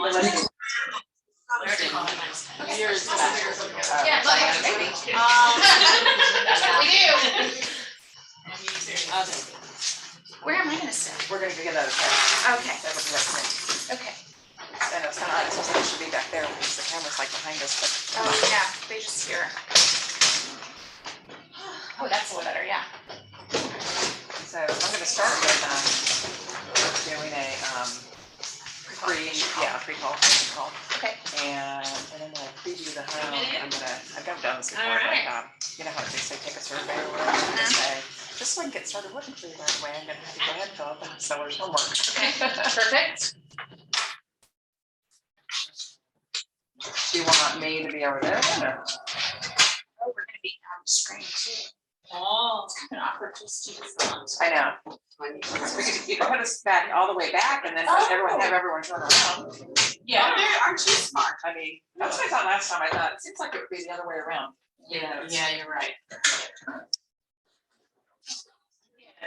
let's Yours back. Yeah, look, That's what we do. Okay. Where am I gonna sit? we're gonna get out of here. Okay, That would be up to me. okay. I know it's kind of odd, it seems like it should be back there because the camera's like behind us, but. Oh, yeah, they just here. Oh, that's a little better, yeah. So I'm gonna start with doing a pre-call. Okay. And then when I preview the home, I've done this before, All right. but you know how they say take a survey or whatever, I'm gonna say, just so I can get started working for you right away, I'm gonna have you go ahead and fill out the seller's homework. Perfect. Do you want me to be over there? Or? Oh, we're gonna be on the screen too. Oh. It's kind of awkward just to do this. I know. You can put us back all the way back and then have everyone turn around. Yeah. Aren't you smart? I mean, that's what I thought last time. I thought it seems like it would be the other way around. Yeah, you're right.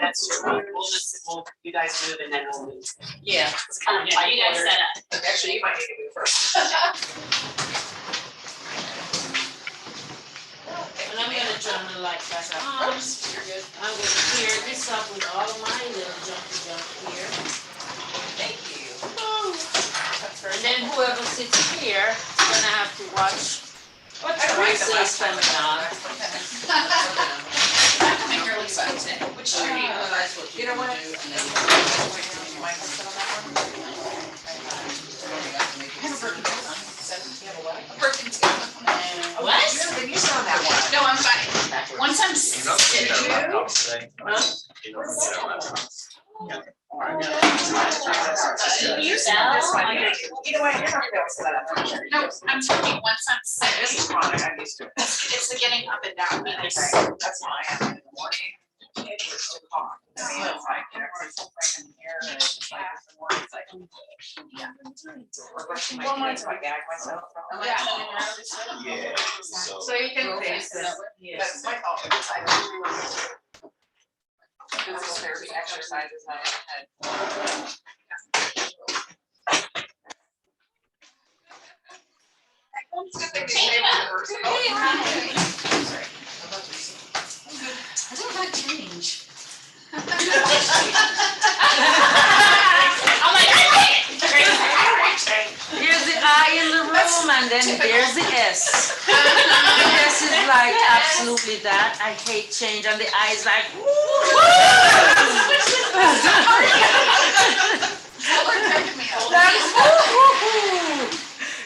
That's true. We'll you guys move and then we'll move. Yeah. It's kind of like you guys order. set up. Actually, you might need to move first. And I'm gonna turn the light back up. Oops, you're good. I'm gonna clear this up with all of my little junk here. Thank you. And then whoever sits here is gonna have to watch what Teresa is coming on. I'm coming really slow today. Which tree? You know what? You might have sit on that one. I have a broken toe. You have a what? A broken toe. What? Then you sit on that one. No, I'm fine. Once I'm sitting. You sell? This one, you know what? You're not gonna be able to sit on that one. No, I'm talking once I'm This sitting. is fine, I'm used to it. It's the getting up and down. That's why I am in the morning. It's just too hot. I mean, it's like, you know, it's so freaking here and it's just like, it's the morning, it's like, yeah. Or brushing my teeth, so I gag myself. Yeah. Yeah, so. So you can face this, but it's my fault because I don't do physical therapy exercises I had. I don't like change. I'm like, I like it. Here's the I in the room and then there's the S. The S is like absolutely that. I hate change and the I is like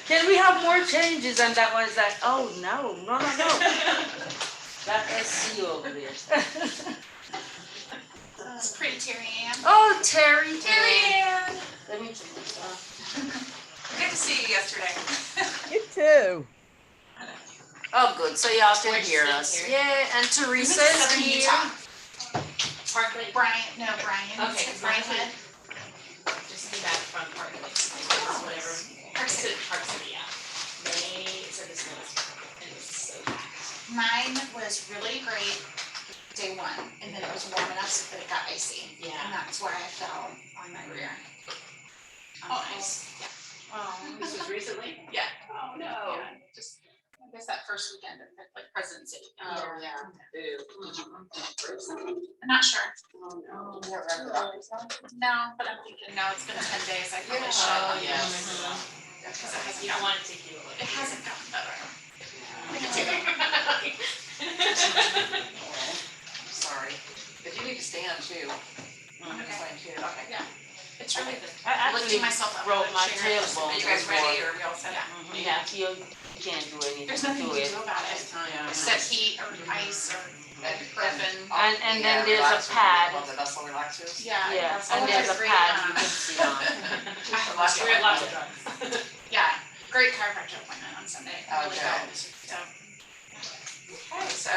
Can we have more changes? And that one's like, oh no. That SC over there. It's pretty Terry Ann. Oh, Terry. Ann. Let me check this out. Good to see you yesterday. You too. Oh, good. So y'all can Where'd you hear sit, us. Terry? Yeah, and Teresa is Southern here. Utah. Parkway. Brian. Okay, Brian Head. Just be back from Parkway. Whatever. Park City. Park City, yeah. So this was, it was so packed. Mine was really great day one, and then it was warm enough so that it got icy. Yeah. And that's why I fell on my rear. Oh, nice. Yeah. This was recently? Yeah. Oh, no. Yeah, just, I guess that first weekend of like President's Day. Oh, yeah. Did you bruise something? I'm not sure. Oh, no. You don't remember the doctor's note? No, but I'm thinking, no, it's been 10 days. I probably should. Oh, yeah. Because it hasn't You don't want it to take you away. It hasn't gotten better. Sorry. If you need to stand too. I'm Okay. fine too. Okay. Yeah. It's really good. I Lifting actually myself up. broke my Sharing. tailbone. Are you guys ready or are we all set? Yeah. Yeah, you can't do anything There's nothing to you it. can do about it. Yeah. Except heat or ice or ibuprofen. And then there's a pad. All the muscle relaxers. Yeah. Yeah, that's and all there's a great, pad you can sit on. We had lots of drugs. Yeah, great chiropractor appointment on Sunday. Really Okay. helped. So, Okay, so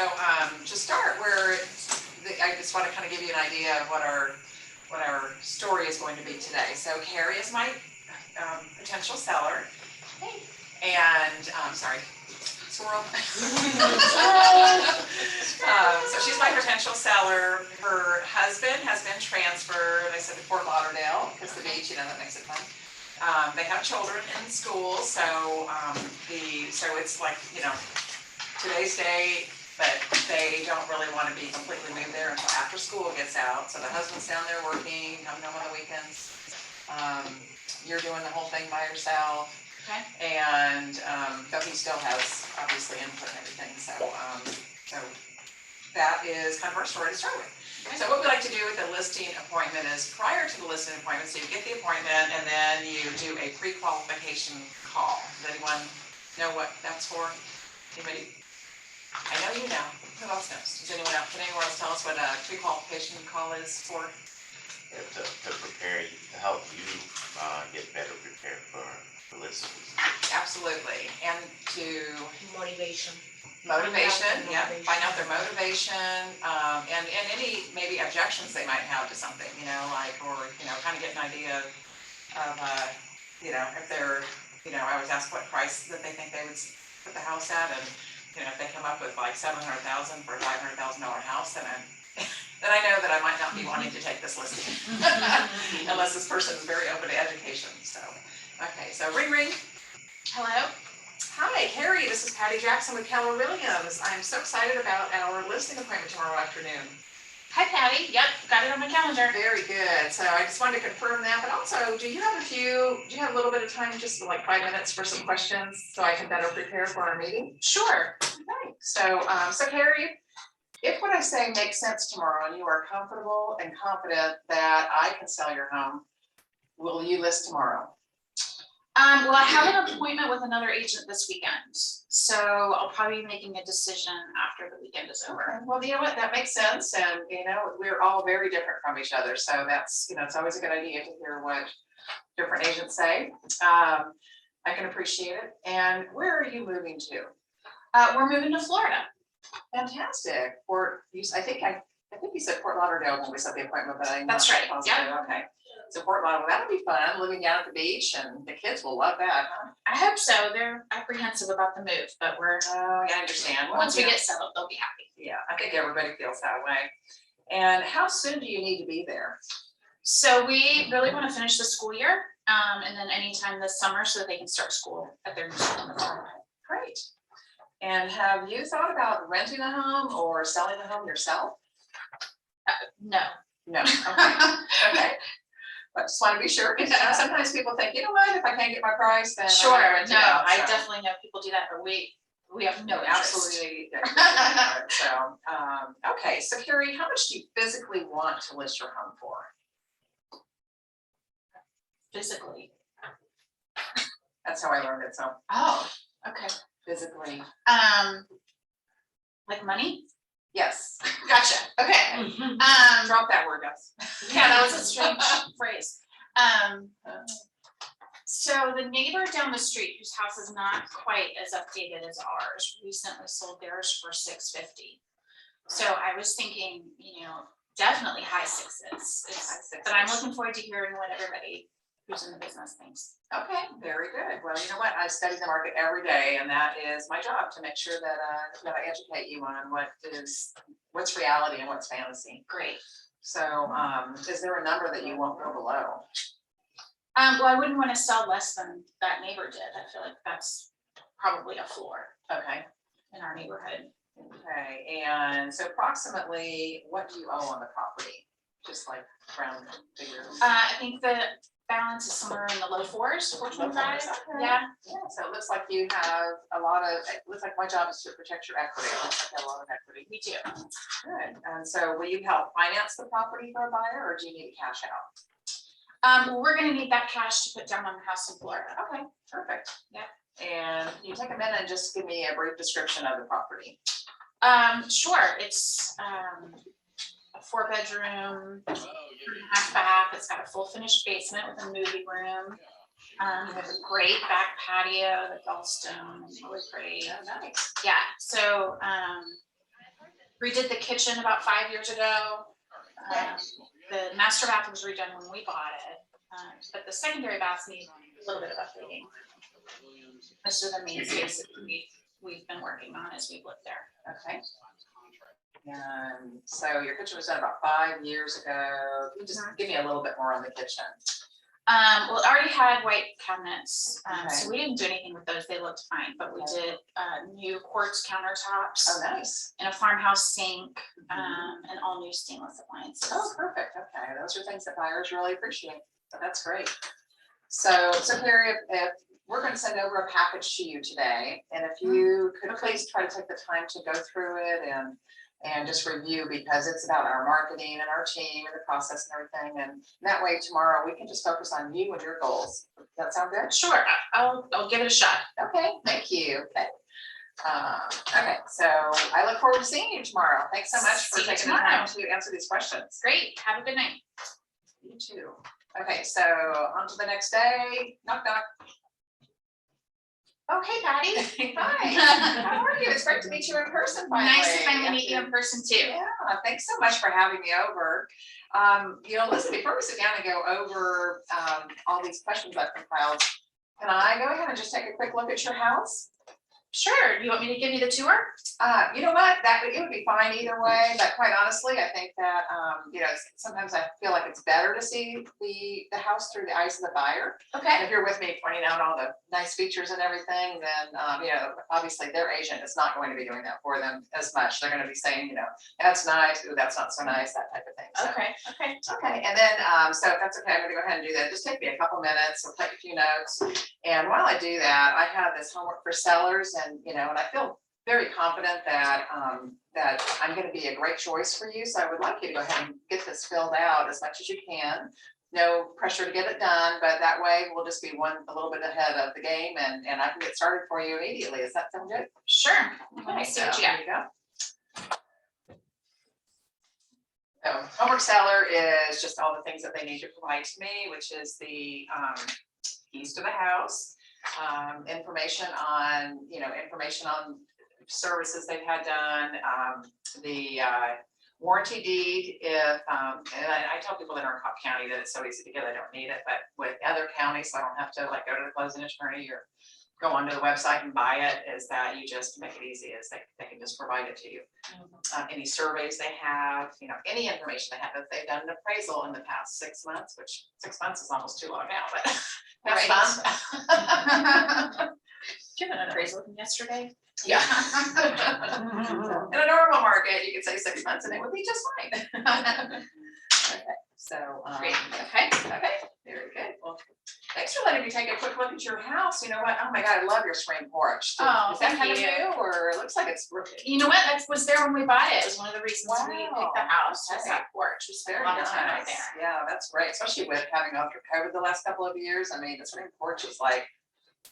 to start, I just want to kind of give you an idea of what our story is going to be today. So Carrie is my potential seller, and sorry, swirl. So she's my potential seller. Her husband has been transferred. I said to Fort Lauderdale because the beach, that makes it fun. They have children in school, so, so it's like, today's day, but they don't really want to be completely moved there until after school gets out. So the husband's down there working, coming home on the weekends. You're doing the whole thing by yourself. Okay. And, though he still has obviously input and everything, so that is kind of our story to start with. So what we like to do with the listing appointment is prior to the listing appointment, so you get the appointment and then you do a pre-qualification call. Does anyone know what that's for? Anybody? I know you know. Who else knows? Can anyone else tell us what a pre-qualification call is for? To prepare you, to help you get better prepared for the listings. Absolutely. And to Motivation. yeah, find out their motivation, and any maybe objections they might have to something, or kind of get an idea of, if they're, I always ask what price that they think they would put the house at, and, if they come up with like $700,000 for a $500,000 house, then I know that I might not be wanting to take this listing, unless this person is very open to education, so. Okay, so ring, ring. Hello? Hi, Carrie, this is Pattie Jackson with Keller Williams. I'm so excited about our listing appointment tomorrow afternoon. Hi, Patty. Yep, got it on my calendar. Very good. So I just wanted to confirm that, but also, do you have a little bit of time, just like 5 minutes for some questions so I can better prepare for our meeting? Sure. Okay. So Carrie, if what I say makes sense tomorrow and you are comfortable and confident that I can sell your home, will you list tomorrow? Well, I have an appointment with another agent this weekend, so I'll probably be making a decision after the weekend is over. Okay. Well, you know what, that makes sense, and we're all very different from each other, so that's, it's always a good idea to hear what different agents say. I can appreciate it. And where are you moving to? We're moving to Florida. Fantastic. I think you said Fort Lauderdale when we set the appointment, but I'm not That's right. positive. Yeah. Okay. So Fort Lauderdale, that'll be fun, living down at the beach, and the kids will love that, huh? I hope so. They're apprehensive about the move, but Oh, yeah, I understand. Well, once we get settled, they'll be happy. Yeah, I think everybody feels that way. And how soon do you need to be there? So we really want to finish the school year, and then anytime this summer so that they can start school at their new school in the fall. Great. And have you thought about renting a home or selling the home yourself? No. No. Okay. Okay. I just want to be sure, because sometimes people think, you know what, if I can't get my price, then Sure. I'm gonna rent it No, out, I so. definitely know people do that, but we have no interest. Absolutely. So, okay, so Carrie, how much do you physically want to list your home for? Physically. That's how I learned it, so Oh, okay. physically, Like money? yes. Gotcha. Okay. Drop that word, guys. Yeah, that was a strange phrase. So the neighbor down the street, whose house is not quite as updated as ours, recently sold theirs for $650. So I was thinking, definitely high sixes. But I'm looking forward to hearing what everybody who's in the business thinks. Okay, very good. Well, you know what? I study the market every day, and that is my job, to make sure that I educate you on what's reality and what's fantasy. Great. So, is there a number that you won't go below? Well, I wouldn't want to sell less than that neighbor did. I feel like that's probably a floor Okay. in our neighborhood. Okay, and so approximately, what do you owe on the property? Just like round figures. I think the balance is somewhere in the low fours, 425. Okay. Yeah. Yeah, so it looks like you have it looks like my job is to protect your equity. It looks like you have a lot of equity. We do. Good. And so will you help finance the property for a buyer, or do you need cash out? We're gonna need that cash to put down on the house in Florida. Okay, perfect. Yeah. And can you take a minute and just give me a brief description of the property? Sure. It's a 4-bedroom, 3.5 bath. It's got a full finished basement with a movie room. It has a great back patio, the gallstone, really pretty. Oh, nice. Yeah. So redid the kitchen about 5 years ago. The master bath was redone when we bought it, but the secondary baths need a little bit of updating. Most of the main space that we've been working on as we've lived there. Okay. And so your kitchen was done about 5 years ago. Can you just give me a little bit more on the kitchen? Well, it already had white cabinets, so Okay. we didn't do anything with those. They looked fine, but we did new quartz countertops Oh, nice. and a farmhouse sink, and all new stainless appliances. Oh, perfect. Okay, those are things that buyers really appreciate. So that's great. So Carrie, if we're going to send over a package to you today, and if you could please try to take the time to go through it and just review, because it's about our marketing and our team and the process and everything. And that way tomorrow we can just focus on you and your goals. Does that sound good? Sure, I'll give it a shot. Okay, thank you. Okay, so I look forward to seeing you tomorrow. Thanks so much for See you taking the time tomorrow. to answer these questions. Great, have a good night. You too. Okay, so on to the next day. Knock, knock. Oh, hey, Pattie. Hi. How are you? It's great to meet you in person finally. Nice to finally meet you in person too. Yeah, thanks so much for having me over. Listen, before we sit down and go over all these questions I've compiled, can I go ahead and just take a quick look at your house? Sure, you want me to give you the tour? You know what, it would be fine either way, but quite honestly, I think that, sometimes I feel like it's better to see the house through the eyes of the buyer. Okay. If you're with me pointing out all the nice features and everything, then, obviously their agent is not going to be doing that for them as much. They're gonna be saying, that's nice, ooh, that's not so nice, that type of thing. So. Okay. Okay, and then, so if that's okay, I'm gonna go ahead and do that. Just take me a couple minutes, I'll take a few notes. And while I do that, I have this homework for sellers and I feel very confident that, that I'm gonna be a great choice for you. So I would like you to go ahead and get this filled out as much as you can. No pressure to get it done, but that way we'll just be a little bit ahead of the game and I can get started for you immediately. Does that sound good? Sure. Let me Okay, see what you got. there you go. So homework seller is just all the things that they need to provide to me, which is the keys to the house, information on services they've had done, the warranty deed. If and I tell people in our Cobb County that it's so easy to get, I don't need it, but with other counties, so I don't have to go to the closing attorney or go onto the website and buy it, is that you just make it easy, is they can just provide it to you. Any surveys they have, any information they have, if they've done an appraisal in the past 6 months, which 6 months is almost too long now, but that's fun. Did you have an appraisal from yesterday? Yeah. In a normal market, you could say 6 months and it would be just fine. Okay, so, Great. okay, very good. Well, thanks for letting me take a quick look at your house. You know what? Oh my God, I love your screen porch. Oh, Is that thank kind of you. new, or it looks like it's You know what? That was there when we bought it. It was one of the reasons we picked the Wow. house. Was Okay. that porch. We spent very a lot of time out nice. there. Yeah, that's great, especially with having after COVID the last couple of years. I mean, the screen porch is like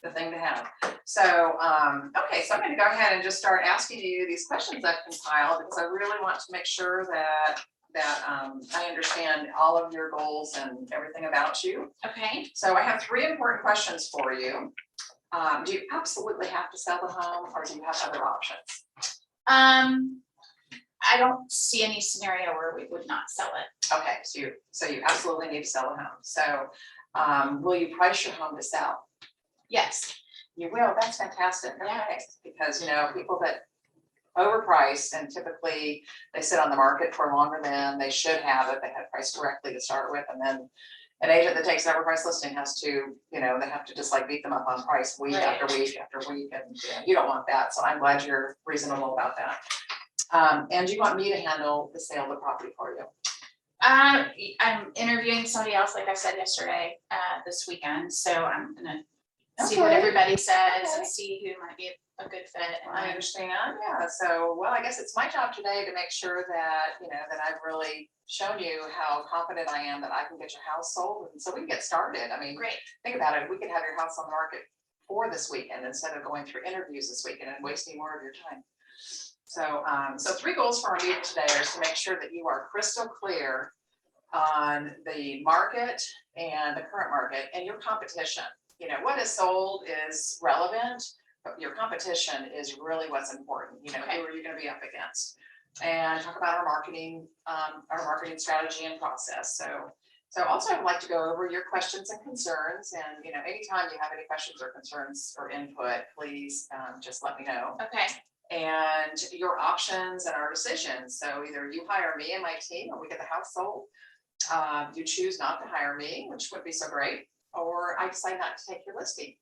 the thing to have. So, okay, so I'm going to go ahead and just start asking you these questions I've compiled because I really want to make sure that I understand all of your goals and everything about you. Okay. So I have 3 important questions for you. Do you absolutely have to sell the home, or do you have other options? I don't see any scenario where we would not sell it. Okay, so you absolutely need to sell the home. So, will you price your home to sell? Yes. You will. That's fantastic. Okay, because people that overpriced and typically they sit on the market for longer than they should have if they had priced correctly to start with, and then an agent that takes an overpriced listing has to, they have to just like beat them up on price week after week after week, and you don't want that. So I'm glad you're reasonable about that. And you want me to handle the sale of the property for you? I'm interviewing somebody else, like I said yesterday, this weekend. So I'm gonna see what everybody says and see who might be a good fit. I understand. Yeah. So, well, I guess it's my job today to make sure that, that I've really shown you how confident I am that I can get your house sold. And so we can get started. I mean, Great. Think about it. We could have your house on the market for this weekend instead of going through interviews this weekend and wasting more of your time. So, so 3 goals for our meeting today is to make sure that you are crystal clear on the market and the current market and your competition. What is sold is relevant, but your competition is really what's important. Who are you going to be up against? And talk about our marketing strategy and process. So also I'd like to go over your questions and concerns, and anytime you have any questions or concerns or input, please just let me know. Okay. And your options and our decisions. So either you hire me and my team and we get the house sold, you choose not to hire me, which would be so great, or I decide not to take your listing.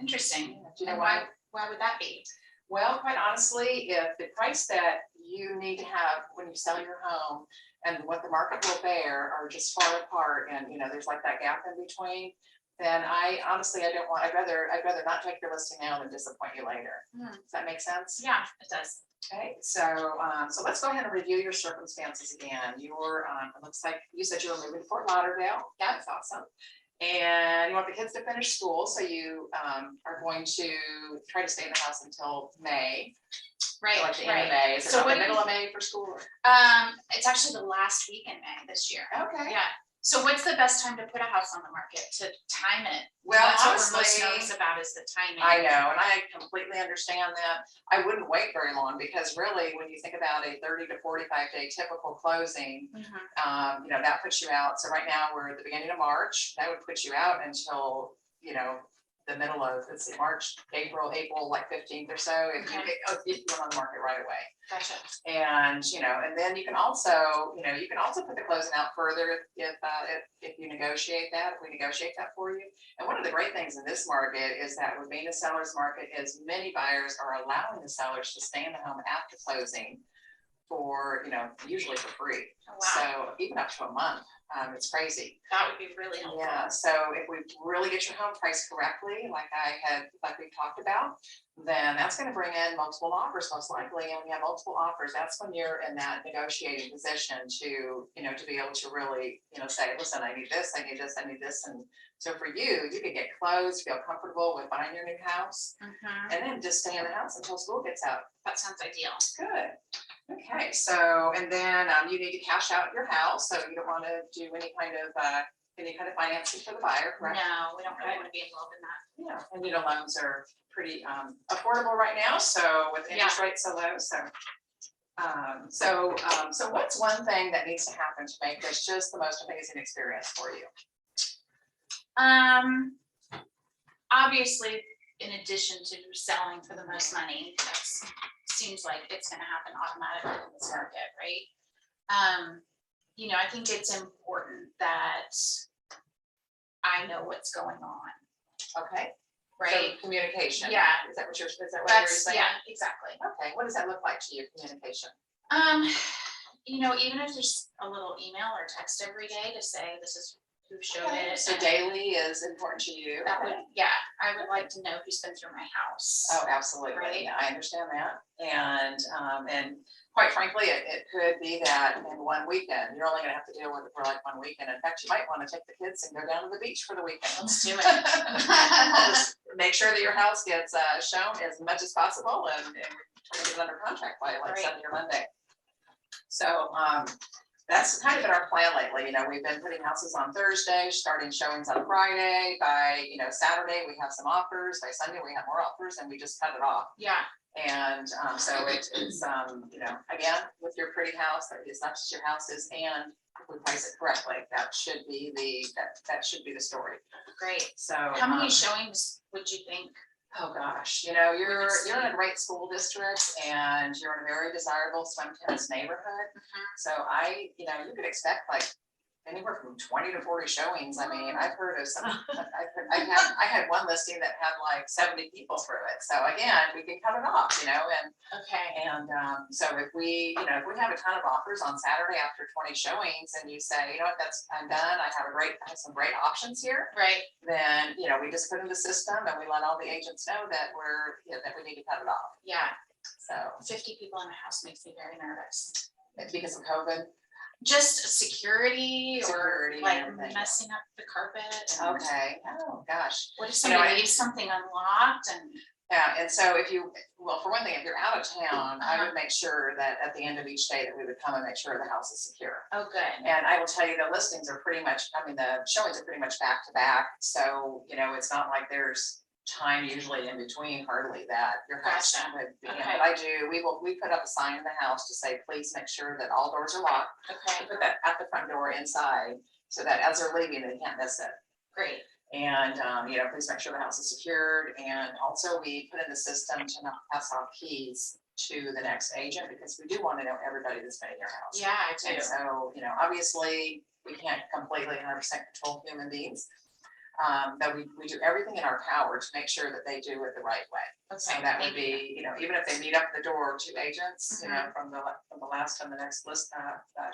Interesting. Do you know And why? why would that be? Well, quite honestly, if the price that you need to have when you sell your home and what the market will bear are just far apart, and there's like that gap in between, then I don't want, I'd rather not take your listing now than disappoint you later. Does that make sense? Yeah, it does. Okay, so let's go ahead and review your circumstances again. It looks like you said you were moving to Fort Lauderdale. Yeah, that's awesome. And you want the kids to finish school, so you are going to try to stay in the house until May. Right, Like the end right. of May. Is it So not what the do you- middle of May for school? It's actually the last week in May this year. Okay. Yeah. So what's the best time to put a house on the market, to time it? Well, That's what we're most honestly, nervous about, is the timing. I know, and I completely understand that. I wouldn't wait very long, because really, when you think about a 30 to 45 day typical closing, Mhm. that puts you out. So right now, we're at the beginning of March. That would put you out until, the middle of, let's see, March, April like 15th or so, if you went on the market right away. Gotcha. And, and then you can also put the closing out further if you negotiate that, if we negotiate that for you. And one of the great things in this market is that with being a seller's market is many buyers are allowing the sellers to stay in the home after closing for, usually for free. Oh, wow. So even up to a month, it's crazy. That would be really helpful. Yeah, so if we really get your home priced correctly, like we talked about, then that's gonna bring in multiple offers most likely, and when you have multiple offers, that's when you're in that negotiating position to be able to really, say, listen, I need this, I need this, I need this, and so for you could get closed, feel comfortable with buying your new house, Mhm. and then just stay in the house until school gets out. That sounds ideal. Good. Okay, so, and then you need to cash out your house, so you don't want to do any kind of financing for the buyer, correct? No, we don't really want to be involved in that. Yeah, and loans are pretty affordable right now, so with interest rates so low, so. So what's one thing that needs to happen to make this just the most amazing experience for you? Obviously, in addition to selling for the most money, that seems like it's gonna happen automatically in this market, right? I think it's important that I know what's going on, Okay. right? So communication. Yeah. Is that what you're That's, saying? yeah, exactly. Okay, what does that look like to you, communication? Even if there's a little email or text every day to say this is who showed Okay, it. so daily is important to you. That would, yeah, I would like to know who's been through my house. Oh, absolutely. Right. I understand that. And quite frankly, it could be that in one weekend, you're only gonna have to deal with it for like one weekend. In fact, you might want to take the kids and go down to the beach for the weekend. Let's do it. Just make sure that your house gets shown as much as possible and try to get it under contract by like Right. Sunday or Monday. So that's kind of been our plan lately. We've been putting houses on Thursday, starting showings on Friday. By Saturday, we have some offers. By Sunday, we have more offers, and we just cut it off. Yeah, And so it's again, with your pretty house, that is not just your houses, and if we price it correctly, that should be the story. great. So How many showings would you think? oh gosh, you're in a great school district, and you're in a very desirable swim tennis neighborhood. So you could expect like anywhere from 20 to 40 showings. I mean, I've heard of some, I had one listing that had like 70 people through it. So again, we can cut it off, and Okay. so if we have a ton of offers on Saturday after 20 showings, and you say, I'm done, I have some great options here, Right. then, we just put in the system and we let all the agents know that that we need to cut it off. Yeah. So 50 people in a house makes me very nervous. it's because of COVID. Just security Security or and like everything. messing up the carpet. and Okay. Oh, gosh. What if You know, somebody leaves something unlocked and? Yeah, and so for one thing, if you're out of town, I Uh-huh. would make sure that at the end of each day that we would come and make sure the house is secure. Oh, good. And I will tell you, the listings are pretty much, the showings are pretty much back to back. So, it's not like there's time usually in between hardly that your house Gotcha. would be in. Okay. But we put up a sign in the house to say, please make sure that all doors are locked. Okay, Put that at the front door inside so that as they're leaving, they can't miss it. great. And, please make sure the house is secured. And also we put in the system to not pass off keys to the next agent, because we do want to know everybody that's been in your house. Yeah, I do. And so, obviously, we can't completely 100% control human beings. That we do everything in our power to make sure that they do it the right way. So that would be, even if they meet up at the door, 2 agents, from the last and the next list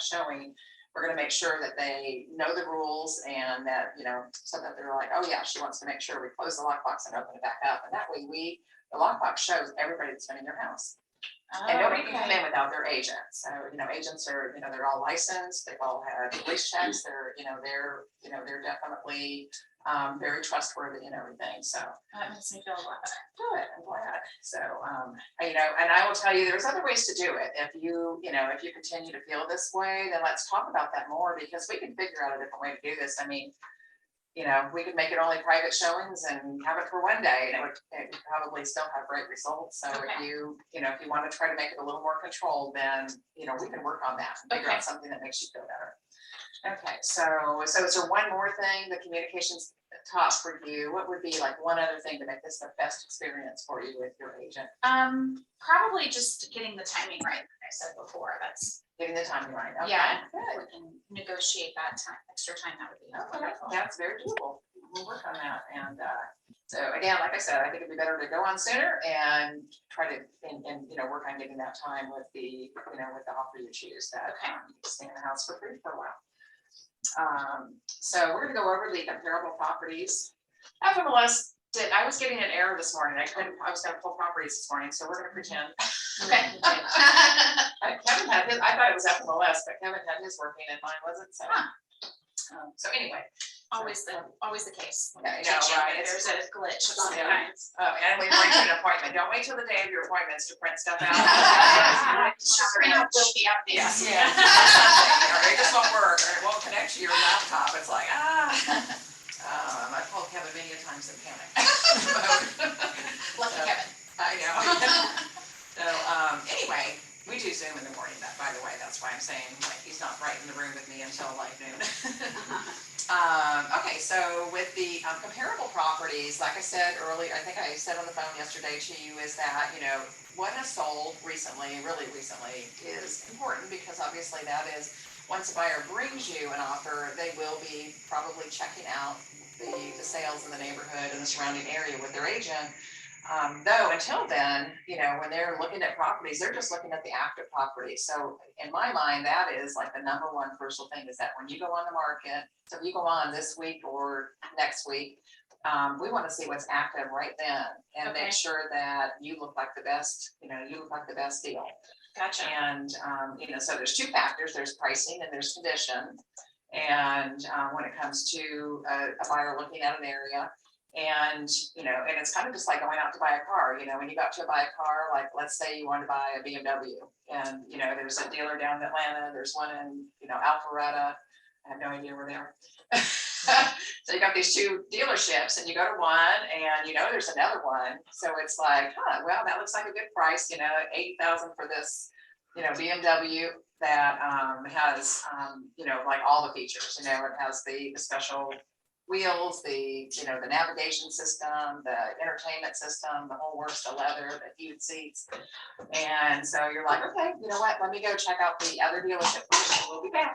showing, we're gonna make sure that they know the rules and that, so that they're like, oh yeah, she wants to make sure we close the lockbox and open it back up. And that way the lockbox shows everybody that's been in your house. And nobody can come in without their agent. So, agents are, they're all licensed, they've all had police checks, they're definitely very trustworthy and everything. So That makes me feel a lot better. good, I'm glad. So, and I will tell you, there's other ways to do it. If you continue to feel this way, then let's talk about that more, because we can figure out a different way to do this. I mean, we could make it only private showings and have it for one day, and it would probably still have great results. So if you want to try to make it a little more controlled, then, we can work on that and figure out something that makes you feel better. Okay, so is there one more thing, the communications top for you? What would be like one other thing to make this the best experience for you with your agent? Probably just getting the timing right, like I said before, that's. Getting the timing right. Okay, Yeah, good. we can negotiate that time, extra time, that would be Okay, wonderful. that's very doable. We'll work on that. And so again, like I said, I think it'd be better to go on sooner and try to work on getting that time with the offer you choose, that you can stay in the house for free for a while. So we're gonna go over the comparable properties. FMLS I was getting an error this morning. I was gonna pull properties this morning, so we're gonna pretend. Okay. Kevin had his, I thought it was FMLS, but Kevin had his working and mine wasn't, so. So anyway. Always the case. Yeah, I know, right? There's a glitch Yeah. sometimes. And we went to an appointment. Don't wait till the day of your appointments to print stuff out. Screen will be up there. Yes. Or it just won't work, or it won't connect to your laptop. It's like, I called Kevin many a times in panic. Lucky Kevin. I know. So, anyway, we do Zoom in the morning, by the way, that's why I'm saying, like, he's not right in the room with me until like noon. Okay, so with the comparable properties, like I said earlier, I think I said on the phone yesterday to you, is that, what has sold recently, really recently, is important, because obviously that is, once a buyer brings you an offer, they will be probably checking out the sales in the neighborhood and the surrounding area with their agent. Though until then, when they're looking at properties, they're just looking at the active property. So in my mind, that is like the number one crucial thing, is that when you go on the market, so if you go on this week or next week, we want to see what's active right then and make sure that you look like the best, deal. Gotcha. And, so there's 2 factors, there's pricing and there's condition. And when it comes to a buyer looking at an area, and it's kind of just like going out to buy a car. When you got to buy a car, like let's say you want to buy a BMW, and there's a dealer down in Atlanta, there's one in Alpharetta. I have no idea where they are. So you got these 2 dealerships, and you go to one, and there's another one. So it's like, well, that looks like a good price. $80,000 for this BMW that has like all the features. It has the special wheels, the navigation system, the entertainment system, the whole works, the leather, the heated seats. And so you're like, okay, you know what, let me go check out the other dealership first, and we'll be back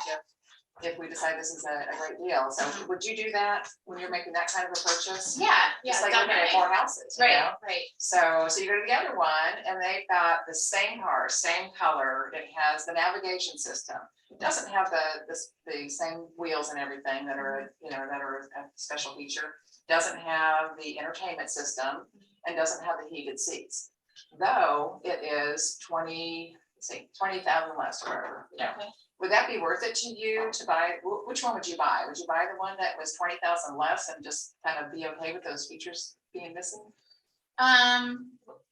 if we decide this is a great deal. So would you do that when you're making that kind of a purchase? Yeah, Just like looking at more houses, right. So you go to the other one, and they've got the same car, same color. It has the navigation system. It doesn't have the same wheels and everything that are a special feature. Doesn't have the entertainment system, and doesn't have the heated seats. Though it is 20,000 less or whatever. Okay. Would that be worth it to you to buy? Which one would you buy? Would you buy the one that was 20,000 less and just kind of be okay with those features being missing?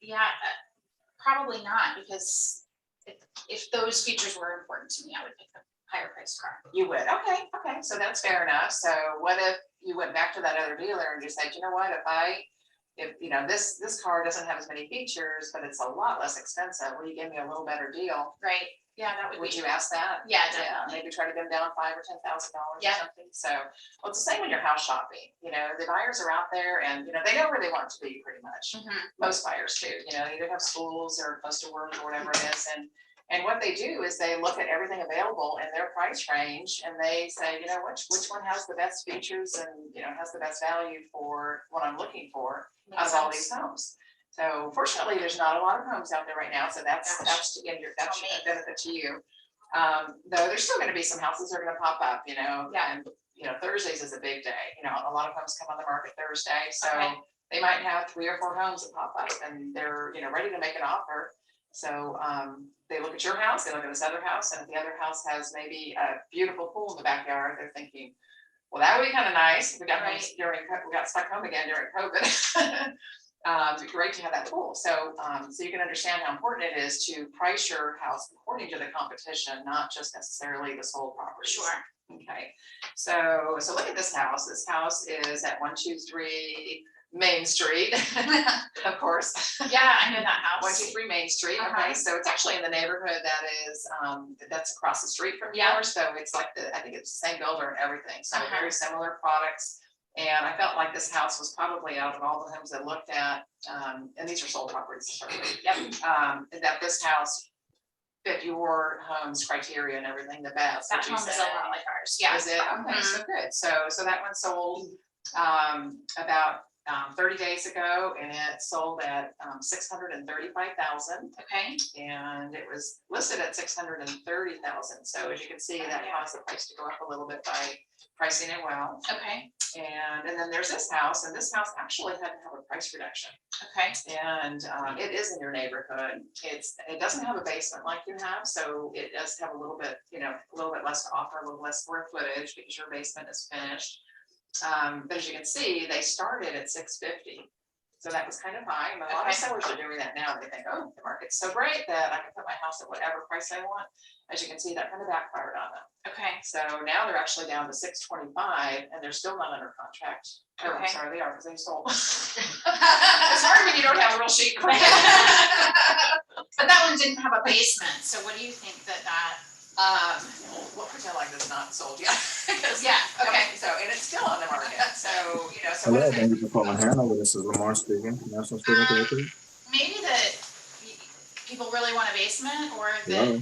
Yeah, probably not, because if those features were important to me, I would pick a higher priced car. You would. Okay, so that's fair enough. So what if you went back to that other dealer and just said, you know what, if this car doesn't have as many features, but it's a lot less expensive, will you give me a little better deal? Right. Yeah, that would be. Would you ask that? Yeah, definitely. Maybe try to go down $5,000 or $10,000 or Yeah. something. So, well, it's the same when you're house shopping. The buyers are out there, and they know where they want to be pretty much. Mhm. Most buyers do. Either have schools or close to work or whatever it is, And what they do is they look at everything available in their price range and they say, you know, which one has the best features and, you know, has the best value for what I'm looking for out of all these homes. So fortunately, there's not a lot of homes out there right now, so that's a benefit to you. Though there's still gonna be some houses that are gonna pop up, you know, and, you know, Thursdays is a big day, you know, a lot of homes come on the market Thursday, so they might have 3 or 4 homes that pop up and they're, you know, ready to make an offer. So, they look at your house, they look at this other house, and if the other house has maybe a beautiful pool in the backyard, they're thinking, well, that would be kind of nice. We got we got stuck home again during COVID. It'd be great to have that pool. So, so you can understand how important it is to price your house according to the competition, not just necessarily the sold property. Sure. Okay. So look at this house. This house is at 123 Main Street, of course. Yeah, I know that house. 123 Main Street. Uh-huh. Okay, so it's actually in the neighborhood that is that's across the street from Yeah. yours. So it's like I think it's the same builder and everything. So Uh-huh. very similar products. And I felt like this house was probably out of all the homes I looked at, and these are sold properties, certainly. That this house fit your home's criteria and everything the best. That would you home is a say? lot like ours. Yeah. Is it? Okay, so good. So that one sold about 30 days ago, and it sold at 635,000, Okay. and it was listed at 630,000. So as you can see, that caused the price to go up a little bit by pricing it well. Okay. And then there's this house, and this house actually had to have a price reduction. Okay. And it is in your neighborhood. It doesn't have a basement like you have, so it does have a little bit, you know, a little bit less to offer, a little less square footage because your basement is finished. But as you can see, they started at 650. So that was kind of high. And a lot of sellers are doing that now. They think, oh, the market's so great that I can put my house at whatever price I want. As you can see, that kind of backfired on them. Okay. So now they're actually down to 625 and they're still not under contract. Oh, I'm Okay. sorry, they are because they sold. It's hard when you don't have a real sheet. But that one didn't have a basement, so what do you think that? We'll pretend like it's not sold yet. Yeah, okay. So, and it's still on the market, so, you know, so Hello, what is it? thank you for calling Hanover. This is Lamar speaking, National Student Directory. Maybe that people really want a basement or that Hello.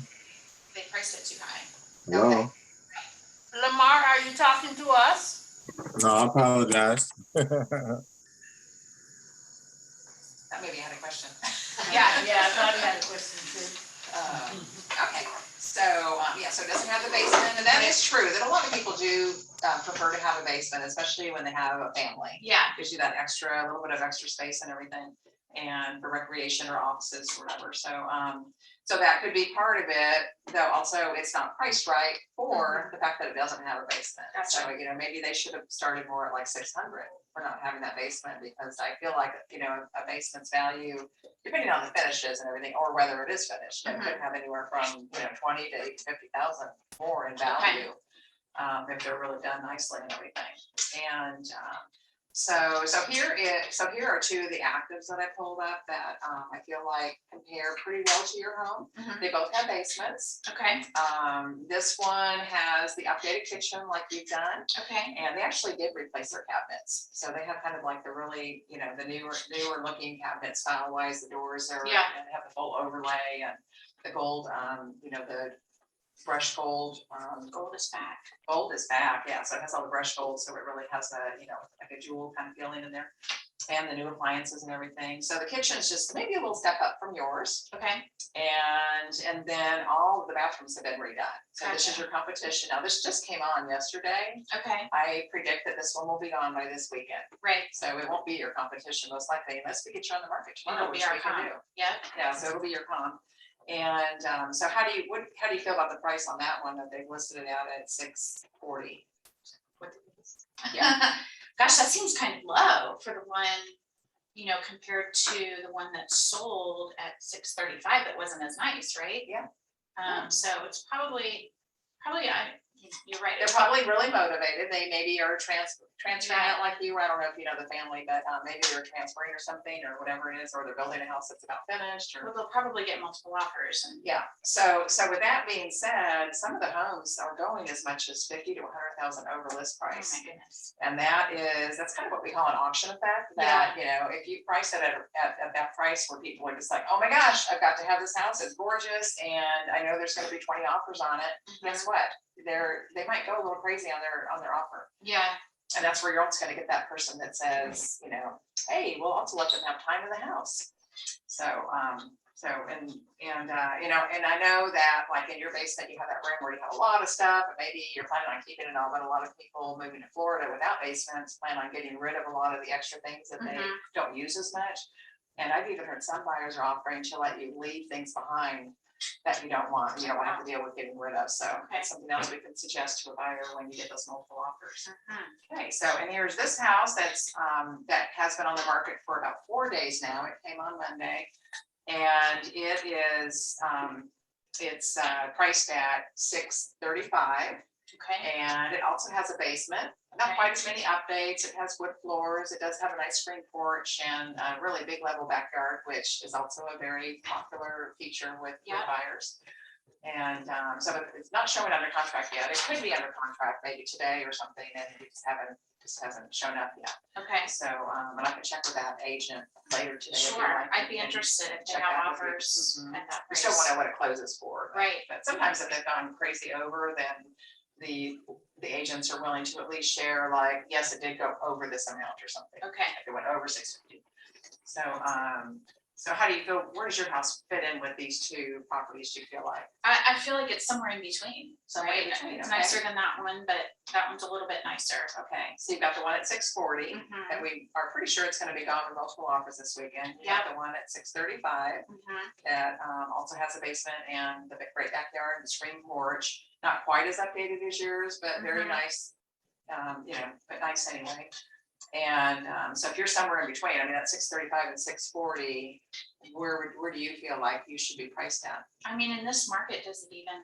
they priced it too high. Hello. Okay. Lamar, are you talking to us? No, I apologize. That maybe had a question. Yeah, I thought he had a question too. Okay, so, yeah, so it doesn't have the basement, and that is true, that a lot of people do prefer to have a basement, especially when they have a family. Yeah. Gives you that extra, a little bit of extra space and everything, and for recreation or offices or whatever, so, so that could be part of it, though also it's not priced right for the fact that it doesn't have a basement. Gotcha. So, you know, maybe they should have started more at like 600 for not having that basement, because I feel like, you know, a basement's value, depending on the finishes and everything, or whether it is finished, it could have anywhere from, you know, 20 to 50,000 more in value. If they're really done nicely and everything. And so here are two of the actives that I pulled up that I feel like compare pretty well to your home. Mhm. They both have basements. Okay. This one has the updated kitchen like you've done. Okay. And they actually did replace their cabinets. So they have kind of like the really, you know, the newer looking cabinet style wise. The doors are, Yeah. and they have the full overlay and the gold, you know, the brushed gold. Gold is back. Gold is back, yeah. So it has all the brushed gold. So it really has a, you know, like a jewel kind of feeling in there. And the new appliances and everything. So the kitchen is just maybe a little step up from yours. Okay. And then all of the bathrooms have been redone. So this is Gotcha. your competition. Now this just came on yesterday. Okay. I predict that this one will be gone by this weekend. Right. So it won't be your competition most likely unless we get you on the market tomorrow, It'll be which our we can comp. do. Yeah. Yeah, so it'll be your comp. And so how do you feel about the price on that one that they've listed it out at 640? Yeah. Gosh, that seems kind of low for the one, you know, compared to the one that sold at 635 that wasn't as nice, right? Yeah. So it's probably You're right. They're probably really motivated. They maybe are transferring out like you. I don't know if you know the family, but maybe they're transferring or something or whatever it is, or they're building a house that's about finished or. Well, they'll probably get multiple offers and. Yeah, so with that being said, some of the homes are going as much as 50 to 100,000 over list Oh price. my goodness. And that's kind of what we call an auction effect, that, you know, if you price it at that price where people are just like, oh my gosh, I've got to have this house, it's gorgeous, and I know there's gonna be 20 offers on it, guess what? They might go a little crazy on their offer. Yeah, And that's where you're also gonna get that person that says, you know, hey, we'll also let them have time in the house. You know, and I know that like in your basement, you have that room where you have a lot of stuff, and maybe you're planning on keeping it all, but a lot of people moving to Florida without basements plan on getting rid of a lot of the extra things that they don't use as much. And I've even heard some buyers are offering to let you leave things behind that you don't want, you don't have to deal with getting rid of. So that's something else we can suggest to a buyer when you get those multiple offers. Okay, so, and here's this house that's, that has been on the market for about 4 days now. It came on Monday. And it is, it's priced at $635. okay, And it also has a basement, not quite as many updates. It has wood floors. It does have a nice screen porch and a really big level backyard, which is also a very popular feature with buyers. And so it's not showing under contract yet. It could be under contract maybe today or something, and we just hasn't shown up yet. okay. So, and I can check with that agent later today. if you'd Sure, like, I'd be and interested if they check have that with you. offers Mhm. at that We price. still want to know what it closes for. Right. But sometimes if they've gone crazy over, then the agents are willing to at least share like, yes, it did go over this amount or something. Okay, If it went over 650. So how do you feel, where does your house fit in with these two properties, do you feel like? I feel like it's somewhere in between. Somewhere in between, It's okay. nicer than that one, but that one's a little bit nicer. Okay, so you've got the one at 640, Mhm. and we are pretty sure it's gonna be gone with multiple offers this weekend. You got the one at 635. That also has a basement and the great backyard, the screen porch, not quite as updated as yours, but very nice. You know, but nice anyway. And so if you're somewhere in between, I mean, that's 635 and 640, where do you feel like you should be priced at? I mean, in this market, does it even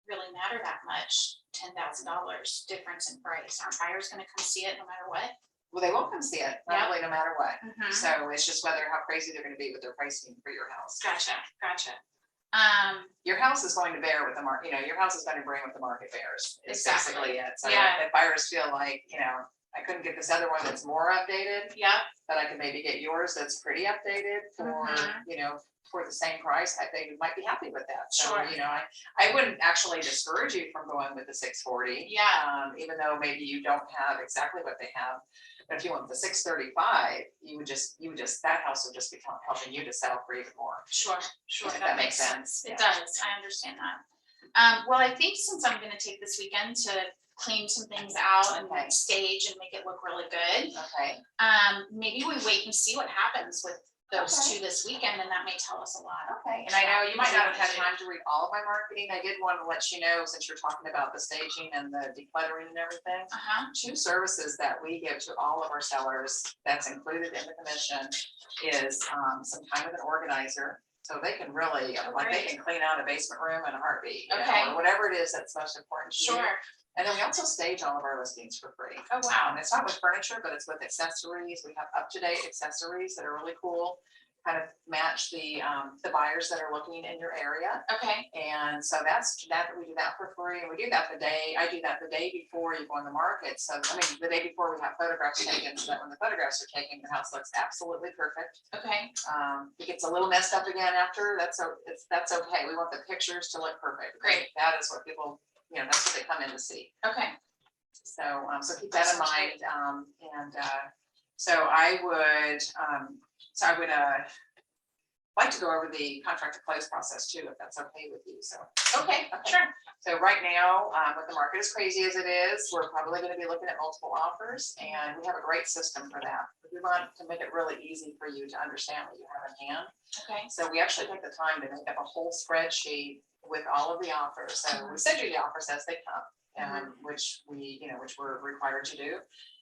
really matter that much? $10,000 difference in price. Aren't buyers gonna come see it no matter what? Well, they will come see it, probably no matter what. Mhm. So it's just whether how crazy they're gonna be with their pricing for your house. Gotcha. Your house is going to bear with the market, you know, your house is going to bring what the market bears. Is Exactly. basically it. So Yeah. if buyers feel like, you know, I couldn't get this other one that's more updated, Yep, but I can maybe get yours that's pretty updated for, you know, for the same price, I think you might be happy with that. So, Sure. you know, I wouldn't actually discourage you from going with the 640. Yeah. Even though maybe you don't have exactly what they have. But if you went with the 635, you would just, that house would just be helping you to sell for even more. sure, If that that makes makes sense. sense, It yeah. does, I understand that. Well, I think since I'm gonna take this weekend to clean some things out Okay. and stage and make it look really good, Okay, maybe we wait and see what happens with those Okay. two this weekend, and that may tell us a lot. okay. And I know you might not have had time to read all of my marketing. I did want to let you know, since you're talking about the staging and the decluttering and everything. Uh-huh, 2 services that we give to all of our sellers that's included in the commission is some time with an organizer. So they can really, like, they can clean out a basement room in a heartbeat, you know, Okay. or whatever it is that's most important to you. sure, And then we also stage all of our listings for free. oh, wow, It's not with furniture, but it's with accessories. We have up-to-date accessories that are really cool, kind of match the buyers that are looking in your area. okay, And so we do that for free, and we do that I do that the day before you go on the market. So, I mean, the day before we have photographs taken, so that when the photographs are taken, the house looks absolutely perfect. okay, It gets a little messed up again after, that's okay. We want the pictures to look perfect. Great. That is what people, you know, that's what they come in to see. okay, So, so keep that in mind. So I would, like to go over the contract to close process too, if that's okay with you. So, okay, sure, so right now, with the market as crazy as it is, we're probably going to be looking at multiple offers, and we have a great system for that. We want to make it really easy for you to understand what you have in hand. okay, So we actually take the time to make up a whole spreadsheet with all of the offers. So we send you the offers as they come. which we're required to do.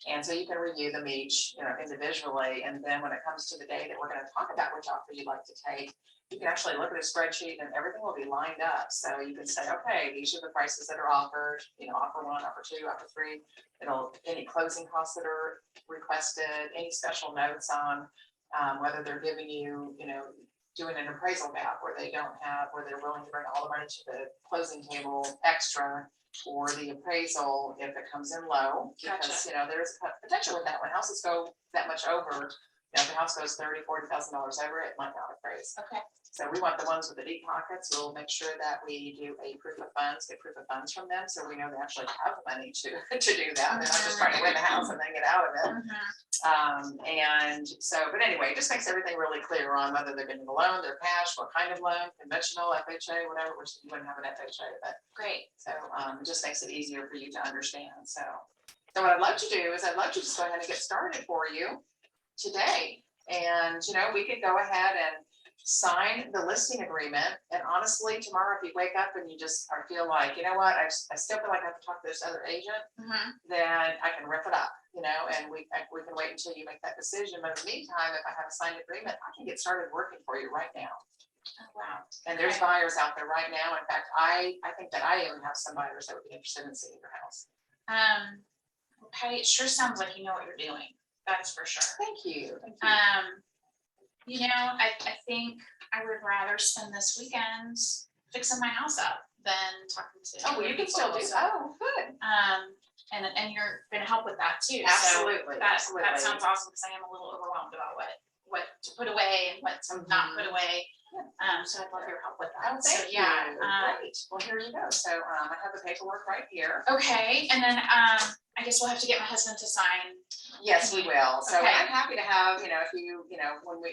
And so you can review them each, individually, and then when it comes to the day that we're gonna talk about which offer you'd like to take, you can actually look at a spreadsheet and everything will be lined up. So you can say, okay, these are the prices that are offered, offer 1, offer 2, offer 3. Any closing costs that are requested, any special notes on whether they're giving you, doing an appraisal gap where they're willing to bring all the money to the closing table extra, or the appraisal if it comes in low, because, there's potential with that when houses go that much over. If the house goes $30,000-$40,000 over, it might not appraise. Okay. So we want the ones with the deep pockets. We'll make sure that we do a proof of funds, get proof of funds from them, so we know they actually have money to do that. They're not just trying to win the house and then get out of it. But anyway, it just makes everything really clear on whether they're getting a loan, their cash, what kind of loan, conventional, FHA, whatever, which you wouldn't have an FHA, but. Great. So it just makes it easier for you to understand. So what I'd love to do is I'd love to just go ahead and get started for you today. And, we could go ahead and sign the listing agreement. And honestly, tomorrow, if you wake up and you just feel like, I still feel like I have to talk to this other agent, then I can rip it up, and we can wait until you make that decision. But in the meantime, if I have a signed agreement, I can get started working for you right now. Oh, wow. And there's buyers out there right now. In fact, I think that I even have some buyers that would be interested in seeing your house. Well, Patty, it sure sounds like you know what you're doing. That's for sure. Thank you. I think I would rather spend this weekend fixing my house up than talking to. Oh, well, you can still do that. Oh, good. And you're gonna help with that too. Absolutely. So that sounds awesome, because I am a little overwhelmed about what to put away and what to not put away. So I'd love your help with that. Oh, thank you. Yeah. Great. Well, here you go. So I have the paperwork right here. Okay, and then I guess we'll have to get my husband to sign. Yes, we will. So Okay. I'm happy to have, if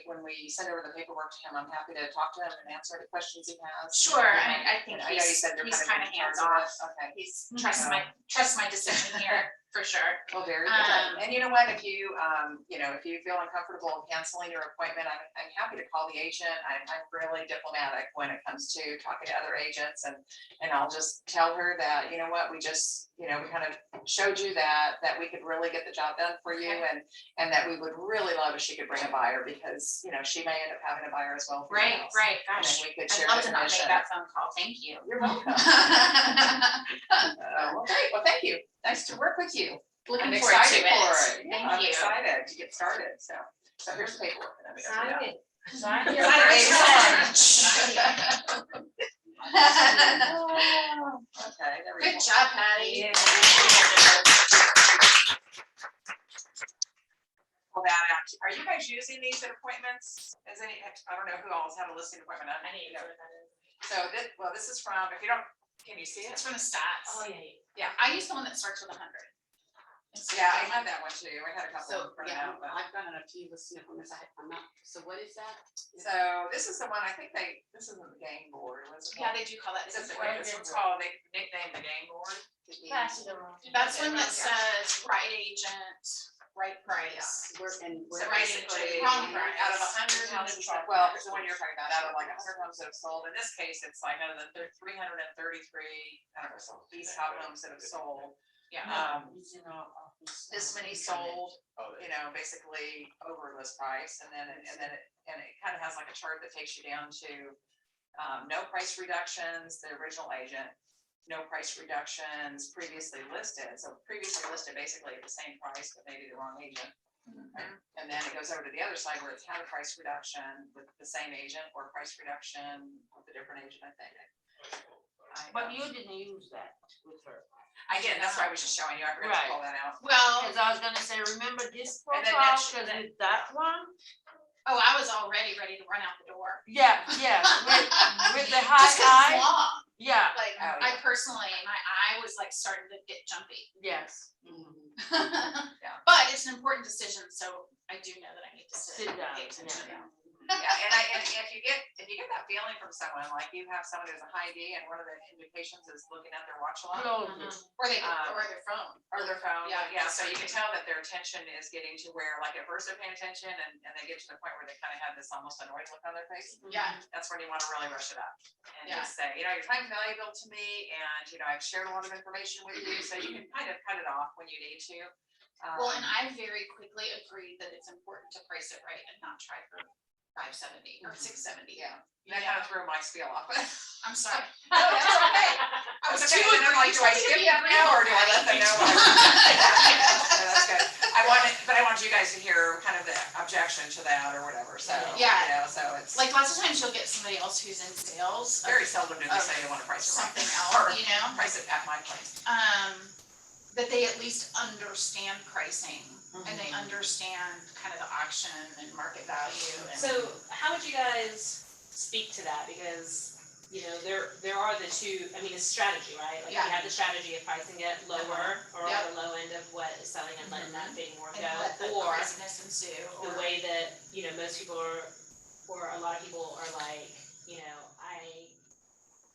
when we send over the paperwork to him, I'm happy to talk to him and answer any questions he has. Sure, I think I know you said they're he's kind kind of of hands in charge off. of it. Okay. He's trusts my decision here for sure. Well, very good. And you know what, if you feel uncomfortable canceling your appointment, I'm happy to call the agent. I'm really diplomatic when it comes to talking to other agents, and I'll just tell her that, we just, we kind of showed you that we could really get the job done for you, and that we would really love if she could bring a buyer, because, she may end up having a buyer as well. For your house. Right, And gosh. then we could I'd share love the to not commission. make that phone call, thank you. You're welcome. Well, great. Well, thank you. Nice to work with you. Looking I'm forward to excited it. for it. Yeah, Thank I'm you. excited to get started. So here's the paperwork. and I'm gonna do that. Sign it. Okay, there we go. Good job, Patty. Pull that out. Are you guys using these at appointments? I don't know who all's had a listing appointment. I need to know what that is. So this is from, if you don't, can you see it? It's from the stats. Oh, yeah. Yeah, I use the one that starts with 100. Yeah, I had that one too. I had a couple So, of them printed yeah, out, but. I've gotten a few listing appointments, I'm not, so what is that? So this is the one, I think this isn't the game board, was it? Yeah, they do call that. This is this one's called, they nicknamed the game board. Pass it around. That's one that says right agent, right price. And So where, basically, wrong price. out of 100 houses, well, it's the one you're talking about, out of like 100 homes that have sold, in this case, it's like out of the 333, I don't know, East Cobb homes that have sold. Yeah. This many sold, basically over list price, and it kind of has like a chart that takes you down to no price reductions, the original agent, no price reductions previously listed. So previously listed basically at the same price, but maybe the wrong agent. And then it goes over to the other side where it's had a price reduction with the same agent, or price reduction with a different agent, I think. But you didn't use that with her. I did, that's why I was just showing you, I forgot Right. to pull that out. Well, Cause I was gonna say, remember this And then profile, that's- cause with that one, I was already ready to run out the door. yeah, with the Just high 'cause it's eye, long. yeah, Like, Oh, I personally, my eye was like starting to get jumpy. yes, But it's an important decision, so I do know that I need to sit down, pay attention. yeah. Yeah, and if you get that feeling from someone, like you have someone who's a high D and one of the indications is looking at their watch a lot. Close Or they, Um, or their phone. Or their phone, Yeah. yeah, so you can tell that their attention is getting to where, like, at first they're paying attention and they get to the point where they kind of have this almost annoyed look on their face. Yeah. That's when you want to really rush it up. and Yeah. just say, your time's valuable to me, and, I've shared a lot of information with you, so you can kind of cut it off when you need to. Well, and I very quickly agreed that it's important to price it right and not try for $570 or $670. Yeah, that kind of threw my spiel off. I'm sorry. No, that's okay. I was okay, and I'm like, do I skip them now, or do I let them know? Yeah, that's good. I want you guys to hear kind of the objection to that or whatever, so. Yeah. So it's. Like lots of times you'll get somebody else who's in sales. Very seldom do they say they want to price it right. Something Or else, price it at my place. that they at least understand pricing and they understand kind of the auction and market value. And So how would you guys speak to that? Because, there are the two, it's strategy, right? Like you Yeah. have the strategy of pricing it lower or Yep. on the low end of what is selling and letting that bidding war and go. let the Or craziness ensue. the way that, most people are, or a lot of people are like,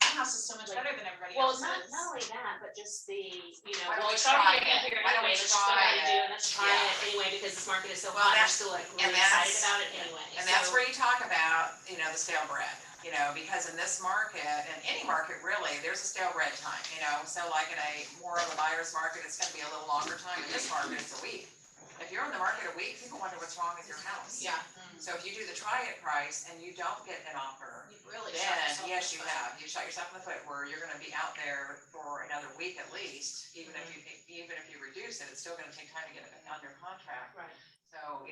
My house is so much better than everybody well, else's. not only that, but just the, Why don't well, we it's already try here it? Why don't anyway, we let's just go ahead and try do it? it, let's try Yeah. it anyway, because this market is so Well, hot, and we're that's- still like and really excited that's- about it anyway. And that's So- where you talk about, the stale bread, because in this market, and any market really, there's a stale bread time, so like in a more of a buyer's market, it's gonna be a little longer time. In this market, it's a week. If you're in the market a week, people wonder what's wrong with your house. Yeah. So if you do the try it price and you don't get an offer, You really shot then yourself in yes, the you foot. have. You shot yourself in the foot where you're gonna be out there for another week at least, even if you reduce it, it's still gonna take time to get it under contract. Right. So,